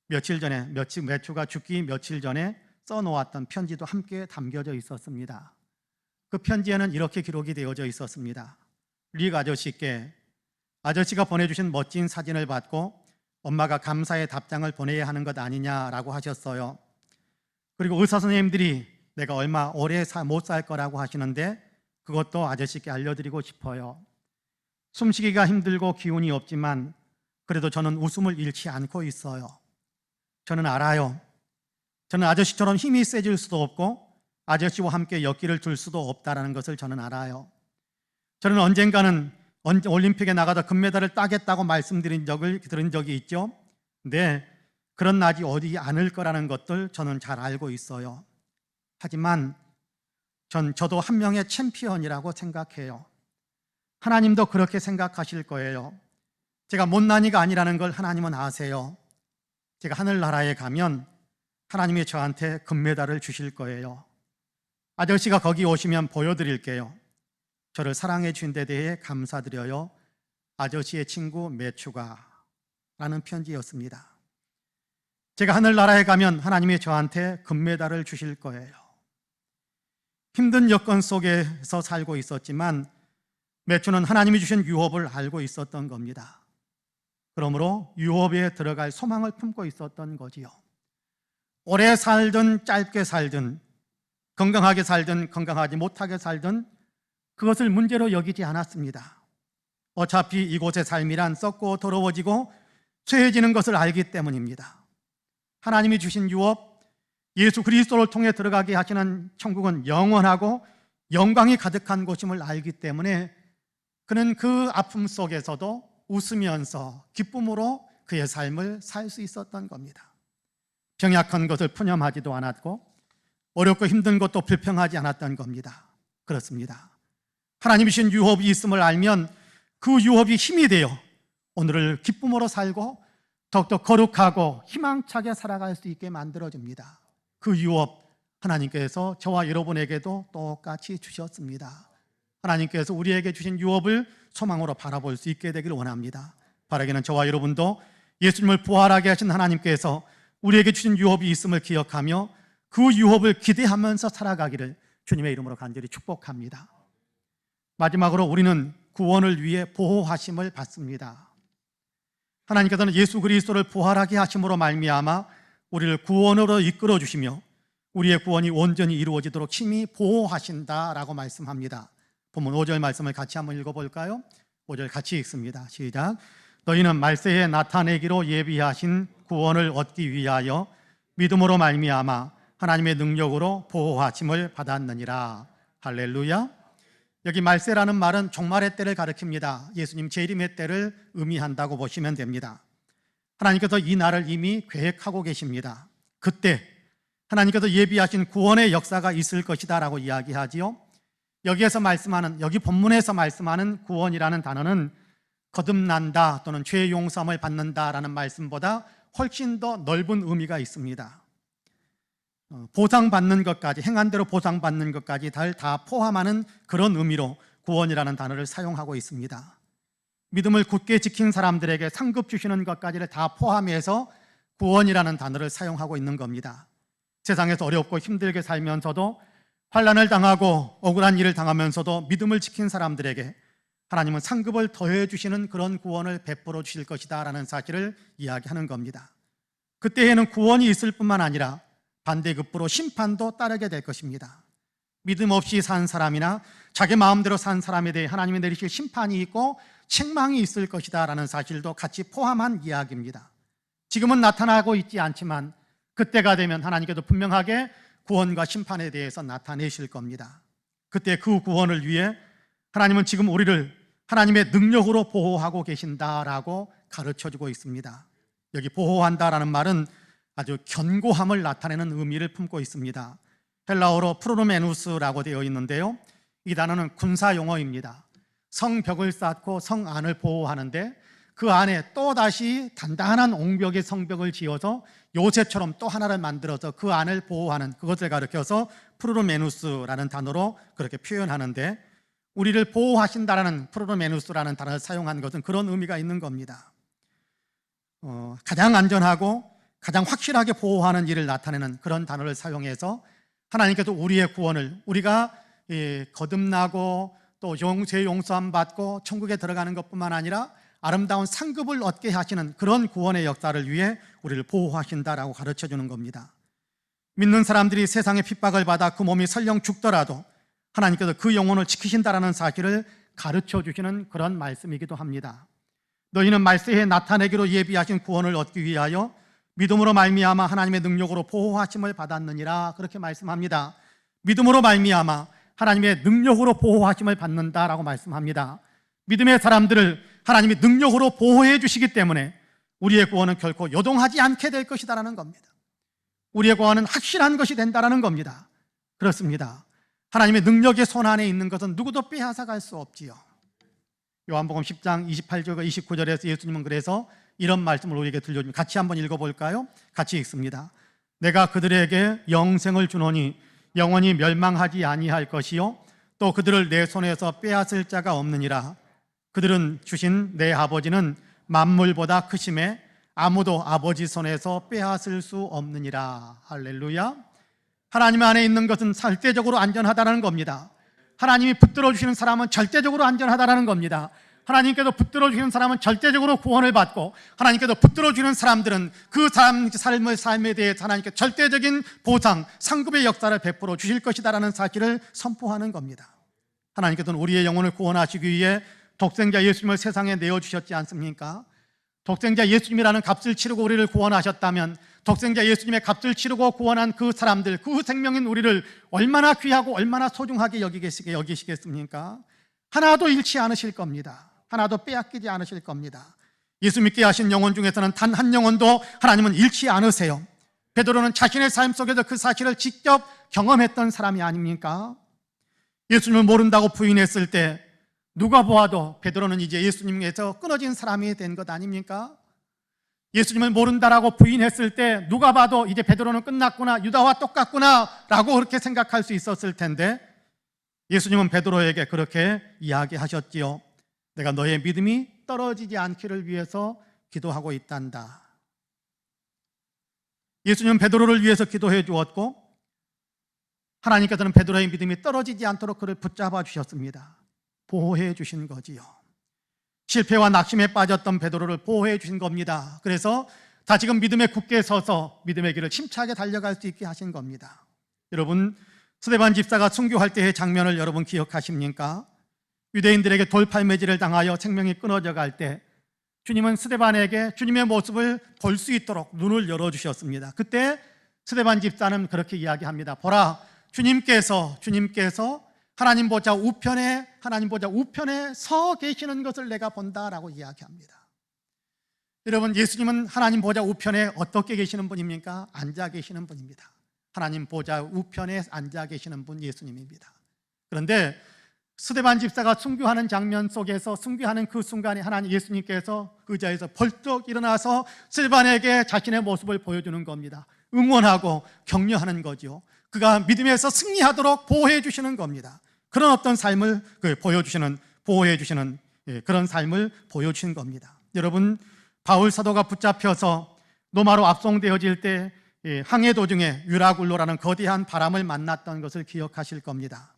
며칠 전에 매추가 죽기 며칠 전에 써놓았던 편지도 함께 담겨져 있었습니다. 그 편지에는 이렇게 기록이 되어져 있었습니다. 릭 아저씨께 아저씨가 보내주신 멋진 사진을 받고 엄마가 감사의 답장을 보내야 하는 것 아니냐라고 하셨어요. 그리고 의사 선생님들이 내가 얼마 오래 못 살 거라고 하시는데 그것도 아저씨께 알려드리고 싶어요. 숨쉬기가 힘들고 기운이 없지만 그래도 저는 웃음을 잃지 않고 있어요. 저는 알아요. 저는 아저씨처럼 힘이 세질 수도 없고 아저씨와 함께 엮기를 둘 수도 없다는 것을 저는 알아요. 저는 언젠가는 올림픽에 나가다 금메달을 따겠다고 들은 적이 있죠. 근데 그런 날이 어디 않을 거라는 것들 저는 잘 알고 있어요. 하지만 저도 한 명의 챔피언이라고 생각해요. 하나님도 그렇게 생각하실 거예요. 제가 못난이가 아니라는 걸 하나님은 아세요. 제가 하늘나라에 가면 하나님이 저한테 금메달을 주실 거예요. 아저씨가 거기 오시면 보여드릴게요. 저를 사랑해 주신 데 대해 감사드려요. 아저씨의 친구 매추가 라는 편지였습니다. 제가 하늘나라에 가면 하나님이 저한테 금메달을 주실 거예요. 힘든 여건 속에서 살고 있었지만 매추는 하나님이 주신 유업을 알고 있었던 겁니다. 그러므로 유업에 들어갈 소망을 품고 있었던 거지요. 오래 살든 짧게 살든 건강하게 살든 건강하지 못하게 살든 그것을 문제로 여기지 않았습니다. 어차피 이곳의 삶이란 썩고 더러워지고 쇠해지는 것을 알기 때문입니다. 하나님이 주신 유업, 예수 그리스도를 통해 들어가게 하시는 천국은 영원하고 영광이 가득한 곳임을 알기 때문에 그는 그 아픔 속에서도 웃으면서 기쁨으로 그의 삶을 살 수 있었던 겁니다. 병약한 것을 푸념하지도 않았고 어렵고 힘든 것도 불평하지 않았던 겁니다. 그렇습니다. 하나님이 주신 유업이 있음을 알면 그 유업이 힘이 되어 오늘을 기쁨으로 살고 더욱더 거룩하고 희망차게 살아갈 수 있게 만들어줍니다. 그 유업 하나님께서 저와 여러분에게도 똑같이 주셨습니다. 하나님께서 우리에게 주신 유업을 소망으로 바라볼 수 있게 되기를 원합니다. 바라기는 저와 여러분도 예수님을 부활하게 하신 하나님께서 우리에게 주신 유업이 있음을 기억하며 그 유업을 기대하면서 살아가기를 주님의 이름으로 간절히 축복합니다. 마지막으로 우리는 구원을 위해 보호하심을 받습니다. 하나님께서는 예수 그리스도를 부활하게 하심으로 말미암아 우리를 구원으로 이끌어 주시며 우리의 구원이 온전히 이루어지도록 심히 보호하신다라고 말씀합니다. 본문 5절 말씀을 같이 한번 읽어볼까요? 5절 같이 읽습니다. 시작. 너희는 말세에 나타내기로 예비하신 구원을 얻기 위하여 믿음으로 말미암아 하나님의 능력으로 보호하심을 받았느니라. 할렐루야. 여기 말세라는 말은 종말의 때를 가리킵니다. 예수님 재림의 때를 의미한다고 보시면 됩니다. 하나님께서 이 날을 이미 계획하고 계십니다. 그때 하나님께서 예비하신 구원의 역사가 있을 것이다 라고 이야기하지요. 여기 본문에서 말씀하는 구원이라는 단어는 거듭난다 또는 죄 용서함을 받는다라는 말씀보다 훨씬 더 넓은 의미가 있습니다. 보상받는 것까지, 행한 대로 보상받는 것까지 다 포함하는 그런 의미로 구원이라는 단어를 사용하고 있습니다. 믿음을 굳게 지킨 사람들에게 상급 주시는 것까지를 다 포함해서 구원이라는 단어를 사용하고 있는 겁니다. 세상에서 어렵고 힘들게 살면서도 환난을 당하고 억울한 일을 당하면서도 믿음을 지킨 사람들에게 하나님은 상급을 더해 주시는 그런 구원을 베풀어 주실 것이다 라는 사실을 이야기하는 겁니다. 그때에는 구원이 있을 뿐만 아니라 반대급부로 심판도 따르게 될 것입니다. 믿음 없이 산 사람이나 자기 마음대로 산 사람에 대해 하나님이 내리실 심판이 있고 책망이 있을 것이다 라는 사실도 같이 포함한 이야기입니다. 지금은 나타나고 있지 않지만 그때가 되면 하나님께서 분명하게 구원과 심판에 대해서 나타내실 겁니다. 그때 그 구원을 위해 하나님은 지금 우리를 하나님의 능력으로 보호하고 계신다라고 가르쳐주고 있습니다. 여기 보호한다라는 말은 아주 견고함을 나타내는 의미를 품고 있습니다. 헬라어로 프로노메누스라고 되어 있는데요, 이 단어는 군사 용어입니다. 성벽을 쌓고 성 안을 보호하는데 그 안에 또다시 단단한 옹벽의 성벽을 지어서 요새처럼 또 하나를 만들어서 그 안을 보호하는 그것을 가리켜서 프로노메누스라는 단어로 그렇게 표현하는데, 우리를 보호하신다라는 프로노메누스라는 단어를 사용한 것은 그런 의미가 있는 겁니다. 가장 안전하고 가장 확실하게 보호하는 일을 나타내는 그런 단어를 사용해서 하나님께서 우리의 구원을 우리가 거듭나고 또 죄 용서함 받고 천국에 들어가는 것뿐만 아니라 아름다운 상급을 얻게 하시는 그런 구원의 역사를 위해 우리를 보호하신다라고 가르쳐 주는 겁니다. 믿는 사람들이 세상의 핍박을 받아 그 몸이 설령 죽더라도 하나님께서 그 영혼을 지키신다라는 사실을 가르쳐 주시는 그런 말씀이기도 합니다. 너희는 말세에 나타내기로 예비하신 구원을 얻기 위하여 믿음으로 말미암아 하나님의 능력으로 보호하심을 받았느니라, 그렇게 말씀합니다. 믿음으로 말미암아 하나님의 능력으로 보호하심을 받는다라고 말씀합니다. 믿음의 사람들을 하나님이 능력으로 보호해 주시기 때문에 우리의 구원은 결코 요동하지 않게 될 것이다라는 겁니다. 우리의 구원은 확실한 것이 된다라는 겁니다. 그렇습니다. 하나님의 능력의 손 안에 있는 것은 누구도 빼앗아갈 수 없지요. 요한복음 10장 28절과 29절에서 예수님은 그래서 이런 말씀을 우리에게 들려줍니다. 같이 한번 읽어볼까요? 같이 읽습니다. 내가 그들에게 영생을 주노니 영원히 멸망하지 아니할 것이요 또 그들을 내 손에서 빼앗을 자가 없느니라. 그들은 주신 내 아버지는 만물보다 크심에 아무도 아버지 손에서 빼앗을 수 없느니라. 할렐루야. 하나님 안에 있는 것은 절대적으로 안전하다는 겁니다. 하나님이 붙들어 주시는 사람은 절대적으로 안전하다는 겁니다. 하나님께서 붙들어 주시는 사람은 절대적으로 구원을 받고 하나님께서 붙들어 주시는 사람들은 그 사람 삶에 대해 하나님께 절대적인 보상, 상급의 역사를 베풀어 주실 것이다라는 사실을 선포하는 겁니다. 하나님께서는 우리의 영혼을 구원하시기 위해 독생자 예수님을 세상에 내어주셨지 않습니까? 독생자 예수님이라는 값을 치르고 우리를 구원하셨다면 독생자 예수님의 값을 치르고 구원한 그 사람들, 그 생명인 우리를 얼마나 귀하고 얼마나 소중하게 여기시겠습니까? 하나도 잃지 않으실 겁니다. 하나도 빼앗기지 않으실 겁니다. 예수 믿게 하신 영혼 중에서는 단 한 영혼도 하나님은 잃지 않으세요. 베드로는 자신의 삶 속에서 그 사실을 직접 경험했던 사람이 아닙니까? 예수님을 모른다고 부인했을 때 누가 보아도 베드로는 이제 예수님에서 끊어진 사람이 된 것 아닙니까? 예수님을 모른다라고 부인했을 때 누가 봐도 이제 베드로는 끝났구나, 유다와 똑같구나 라고 그렇게 생각할 수 있었을 텐데 예수님은 베드로에게 그렇게 이야기하셨지요. 내가 너의 믿음이 떨어지지 않기를 위해서 기도하고 있단다. 예수님은 베드로를 위해서 기도해 주었고 하나님께서는 베드로의 믿음이 떨어지지 않도록 그를 붙잡아 주셨습니다. 보호해 주신 거지요. 실패와 낙심에 빠졌던 베드로를 보호해 주신 겁니다. 그래서 다시금 믿음에 굳게 서서 믿음의 길을 힘차게 달려갈 수 있게 하신 겁니다. 여러분, 스데반 집사가 순교할 때의 장면을 여러분 기억하십니까? 유대인들에게 돌팔매질을 당하여 생명이 끊어져 갈 때 주님은 스데반에게 주님의 모습을 볼 수 있도록 눈을 열어주셨습니다. 그때 스데반 집사는 그렇게 이야기합니다. 보라, 주님께서 하나님 보좌 우편에 서 계시는 것을 내가 본다라고 이야기합니다. 여러분, 예수님은 하나님 보좌 우편에 어떻게 계시는 분입니까? 앉아 계시는 분입니다. 하나님 보좌 우편에 앉아 계시는 분 예수님입니다. 그런데 스데반 집사가 순교하는 장면 속에서 순교하는 그 순간에 하나님 예수님께서 의자에서 벌떡 일어나서 스데반에게 자신의 모습을 보여주는 겁니다. 응원하고 격려하는 거죠. 그가 믿음에서 승리하도록 보호해 주시는 겁니다. 그런 어떤 삶을 보호해 주시는 그런 삶을 보여주신 겁니다. 여러분, 바울 사도가 붙잡혀서 로마로 압송되어질 때 항해 도중에 유라굴로라는 거대한 바람을 만났던 것을 기억하실 겁니다.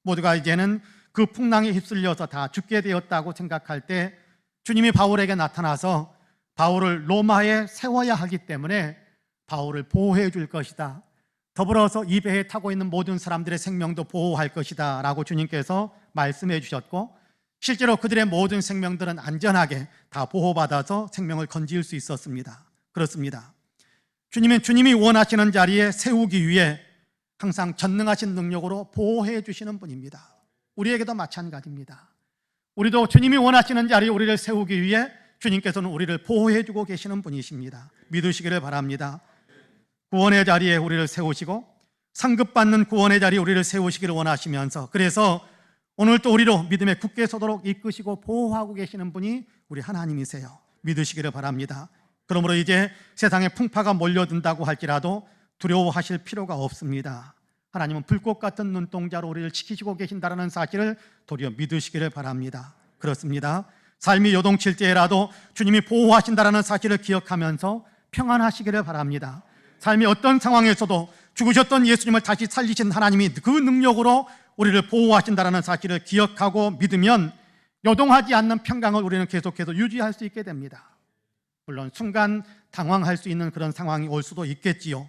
모두가 이제는 그 풍랑에 휩쓸려서 다 죽게 되었다고 생각할 때 주님이 바울에게 나타나서 바울을 로마에 세워야 하기 때문에 바울을 보호해 줄 것이다. 더불어서 이 배에 타고 있는 모든 사람들의 생명도 보호할 것이다 라고 주님께서 말씀해 주셨고 실제로 그들의 모든 생명들은 안전하게 다 보호받아서 생명을 건질 수 있었습니다. 그렇습니다. 주님은 주님이 원하시는 자리에 세우기 위해 항상 전능하신 능력으로 보호해 주시는 분입니다. 우리에게도 마찬가지입니다. 우리도 주님이 원하시는 자리에 우리를 세우기 위해 주님께서는 우리를 보호해 주고 계시는 분이십니다. 믿으시기를 바랍니다. 구원의 자리에 우리를 세우시고 상급받는 구원의 자리에 우리를 세우시기를 원하시면서 그래서 오늘 또 우리로 믿음에 굳게 서도록 이끄시고 보호하고 계시는 분이 우리 하나님이세요. 믿으시기를 바랍니다. 그러므로 이제 세상에 풍파가 몰려든다고 할지라도 두려워하실 필요가 없습니다. 하나님은 불꽃 같은 눈동자로 우리를 지키시고 계신다는 사실을 도리어 믿으시기를 바랍니다. 그렇습니다. 삶이 요동칠 때라도 주님이 보호하신다라는 사실을 기억하면서 평안하시기를 바랍니다. 삶이 어떤 상황에서도 죽으셨던 예수님을 다시 살리신 하나님이 그 능력으로 우리를 보호하신다라는 사실을 기억하고 믿으면 요동하지 않는 평강을 우리는 계속해서 유지할 수 있게 됩니다. 물론 순간 당황할 수 있는 그런 상황이 올 수도 있겠지요.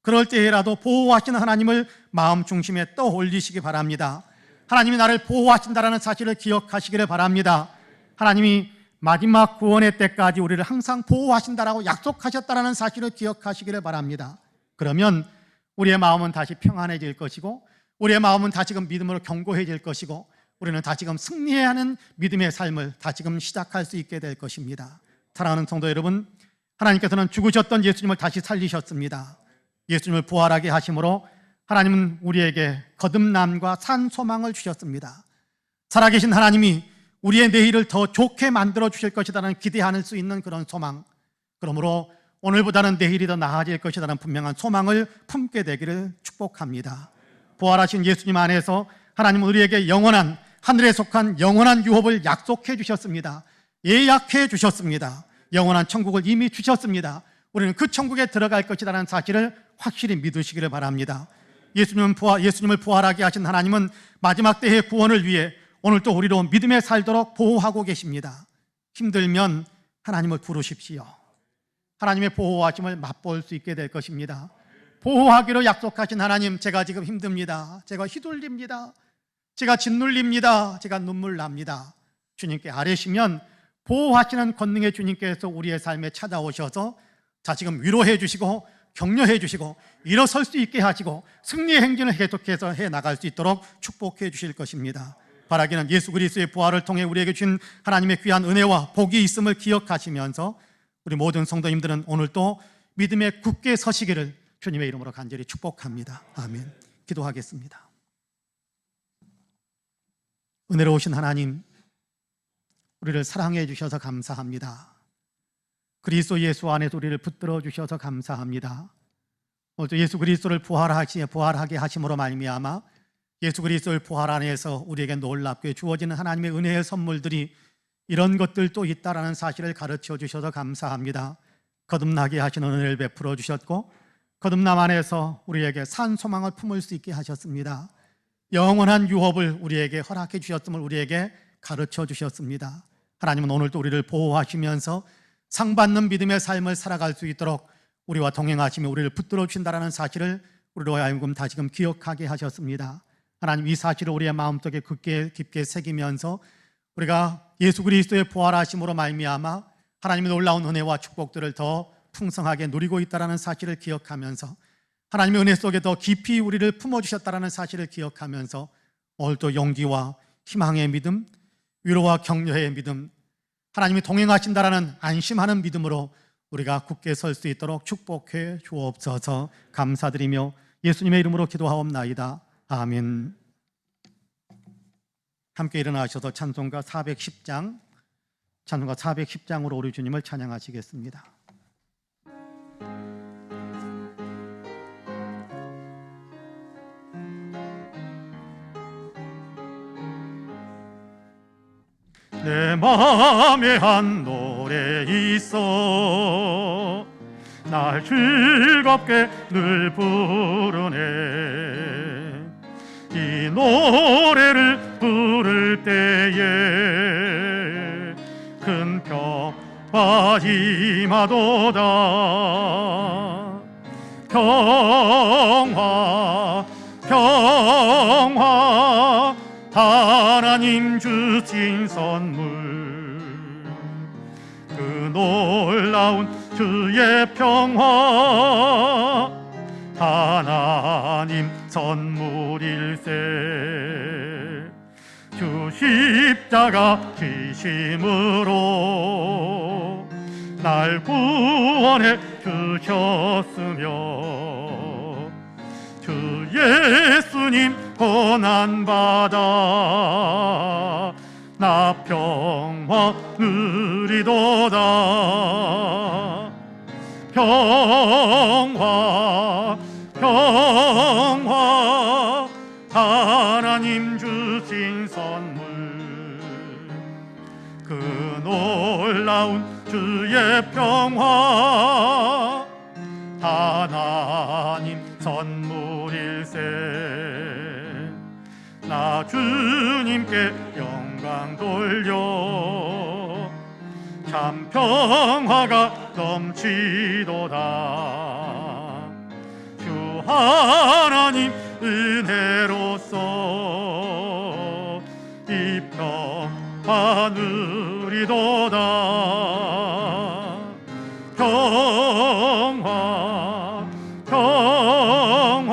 그럴 때라도 보호하시는 하나님을 마음 중심에 떠올리시기 바랍니다. 하나님이 나를 보호하신다라는 사실을 기억하시기를 바랍니다. 하나님이 마지막 구원의 때까지 우리를 항상 보호하신다라고 약속하셨다라는 사실을 기억하시기를 바랍니다. 그러면 우리의 마음은 다시 평안해질 것이고, 우리의 마음은 다시금 믿음으로 견고해질 것이고, 우리는 다시금 승리해야 하는 믿음의 삶을 다시금 시작할 수 있게 될 것입니다. 사랑하는 성도 여러분, 하나님께서는 죽으셨던 예수님을 다시 살리셨습니다. 예수님을 부활하게 하심으로 하나님은 우리에게 거듭남과 산 소망을 주셨습니다. 살아계신 하나님이 우리의 내일을 더 좋게 만들어 주실 것이라는 기대할 수 있는 그런 소망, 그러므로 오늘보다는 내일이 더 나아질 것이라는 분명한 소망을 품게 되기를 축복합니다. 부활하신 예수님 안에서 하나님은 우리에게 영원한, 하늘에 속한 영원한 유업을 약속해 주셨습니다. 예약해 주셨습니다. 영원한 천국을 이미 주셨습니다. 우리는 그 천국에 들어갈 것이라는 사실을 확실히 믿으시기를 바랍니다. 예수님을 부활하게 하신 하나님은 마지막 때의 구원을 위해 오늘도 우리로 믿음에 살도록 보호하고 계십니다. 힘들면 하나님을 부르십시오. 하나님의 보호하심을 맛볼 수 있게 될 것입니다. 보호하기로 약속하신 하나님, 제가 지금 힘듭니다. 제가 휘둘립니다. 제가 짓눌립니다. 제가 눈물 납니다. 주님께 아뢰시면 보호하시는 권능의 주님께서 우리의 삶에 찾아오셔서 다시금 위로해 주시고 격려해 주시고 일어설 수 있게 하시고 승리의 행진을 계속해서 해나갈 수 있도록 축복해 주실 것입니다. 바라기는 예수 그리스도의 부활을 통해 우리에게 주신 하나님의 귀한 은혜와 복이 있음을 기억하시면서 우리 모든 성도님들은 오늘도 믿음에 굳게 서시기를 주님의 이름으로 간절히 축복합니다. 아멘. 기도하겠습니다. 은혜로우신 하나님, 우리를 사랑해 주셔서 감사합니다. 그리스도 예수 안에서 우리를 붙들어 주셔서 감사합니다. 오늘도 예수 그리스도를 부활하게 하심으로 말미암아 예수 그리스도의 부활 안에서 우리에게 놀랍게 주어지는 하나님의 은혜의 선물들이 이런 것들도 있다라는 사실을 가르쳐 주셔서 감사합니다. 거듭나게 하시는 은혜를 베풀어 주셨고, 거듭남 안에서 우리에게 산 소망을 품을 수 있게 하셨습니다. 영원한 유업을 우리에게 허락해 주셨음을 우리에게 가르쳐 주셨습니다. 하나님은 오늘도 우리를 보호하시면서 상받는 믿음의 삶을 살아갈 수 있도록 우리와 동행하시며 우리를 붙들어 주신다는 사실을 우리로 하여금 다시금 기억하게 하셨습니다. 하나님, 이 사실을 우리의 마음속에 깊게 새기면서 우리가 예수 그리스도의 부활하심으로 말미암아 하나님의 놀라운 은혜와 축복들을 더 풍성하게 누리고 있다는 사실을 기억하면서 하나님의 은혜 속에 더 깊이 우리를 품어주셨다는 사실을 기억하면서 오늘도 용기와 희망의 믿음, 위로와 격려의 믿음, 하나님이 동행하신다라는 안심하는 믿음으로 우리가 굳게 설 수 있도록 축복해 주옵소서. 감사드리며 예수님의 이름으로 기도하옵나이다. 아멘. 함께 일어나셔서 찬송가 410장으로 우리 주님을 찬양하시겠습니다. 내 마음에 한 노래 있어 날 즐겁게 늘 부르네. 이 노래를 부를 때에 큰 평화 임하도다. 평화 평화 하나님 주신 선물, 그 놀라운 주의 평화 하나님 선물일세. 주 십자가 지심으로 날 구원해 주셨으며 주 예수님 고난받아 나 평화 누리도다. 평화 평화 하나님 주신 선물, 그 평화 하나님 선물일세. 나 주님께 영광 돌려 참 평화가 넘치도다. 주 하나님 은혜로서 이 평화 누리도다. 평화 평화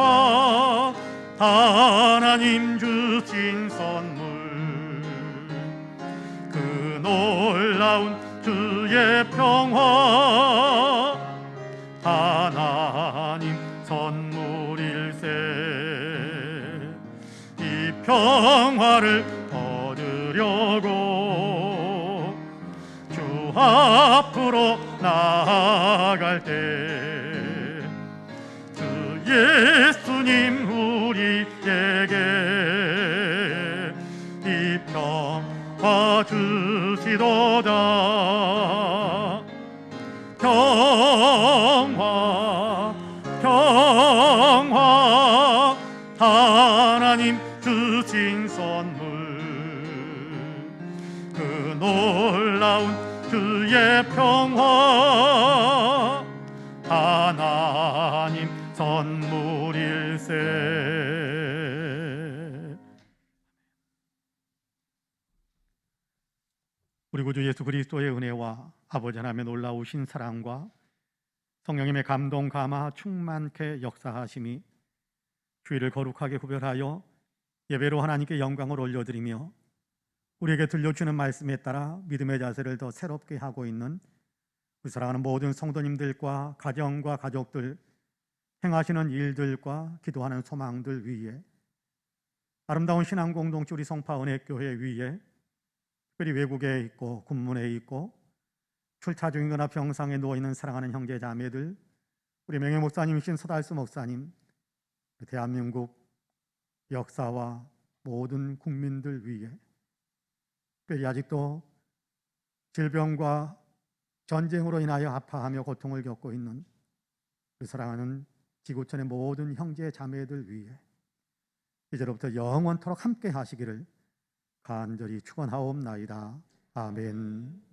하나님 주신 선물 그 놀라운 주의 평화 하나님 선물일세. 이 평화를 얻으려고 주 앞으로 나아갈 때 주 예수님 우리에게 이 평화 주시도다. 평화 평화 하나님 주신 선물 그 놀라운 주의 평화 하나님 선물일세. 우리 구주 예수 그리스도의 은혜와 아버지 하나님의 놀라우신 사랑과 성령님의 감동 감화 충만케 역사하심이 주일을 거룩하게 구별하여 예배로 하나님께 영광을 올려드리며 우리에게 들려주는 말씀에 따라 믿음의 자세를 더 새롭게 하고 있는 그 사랑하는 모든 성도님들과 가정과 가족들, 행하시는 일들과 기도하는 소망들 위에 아름다운 신앙 공동체 우리 성파 은혜교회 위에 특별히 외국에 있고 군문에 있고 출타 중이거나 병상에 누워있는 사랑하는 형제 자매들, 우리 명예 목사님이신 서달수 목사님, 대한민국 역사와 모든 국민들 위에 특별히 아직도 질병과 전쟁으로 인하여 아파하며 고통을 겪고 있는 그 사랑하는 지구촌의 모든 형제 자매들 위해 이제로부터 영원토록 함께 하시기를 간절히 축원하옵나이다. 아멘.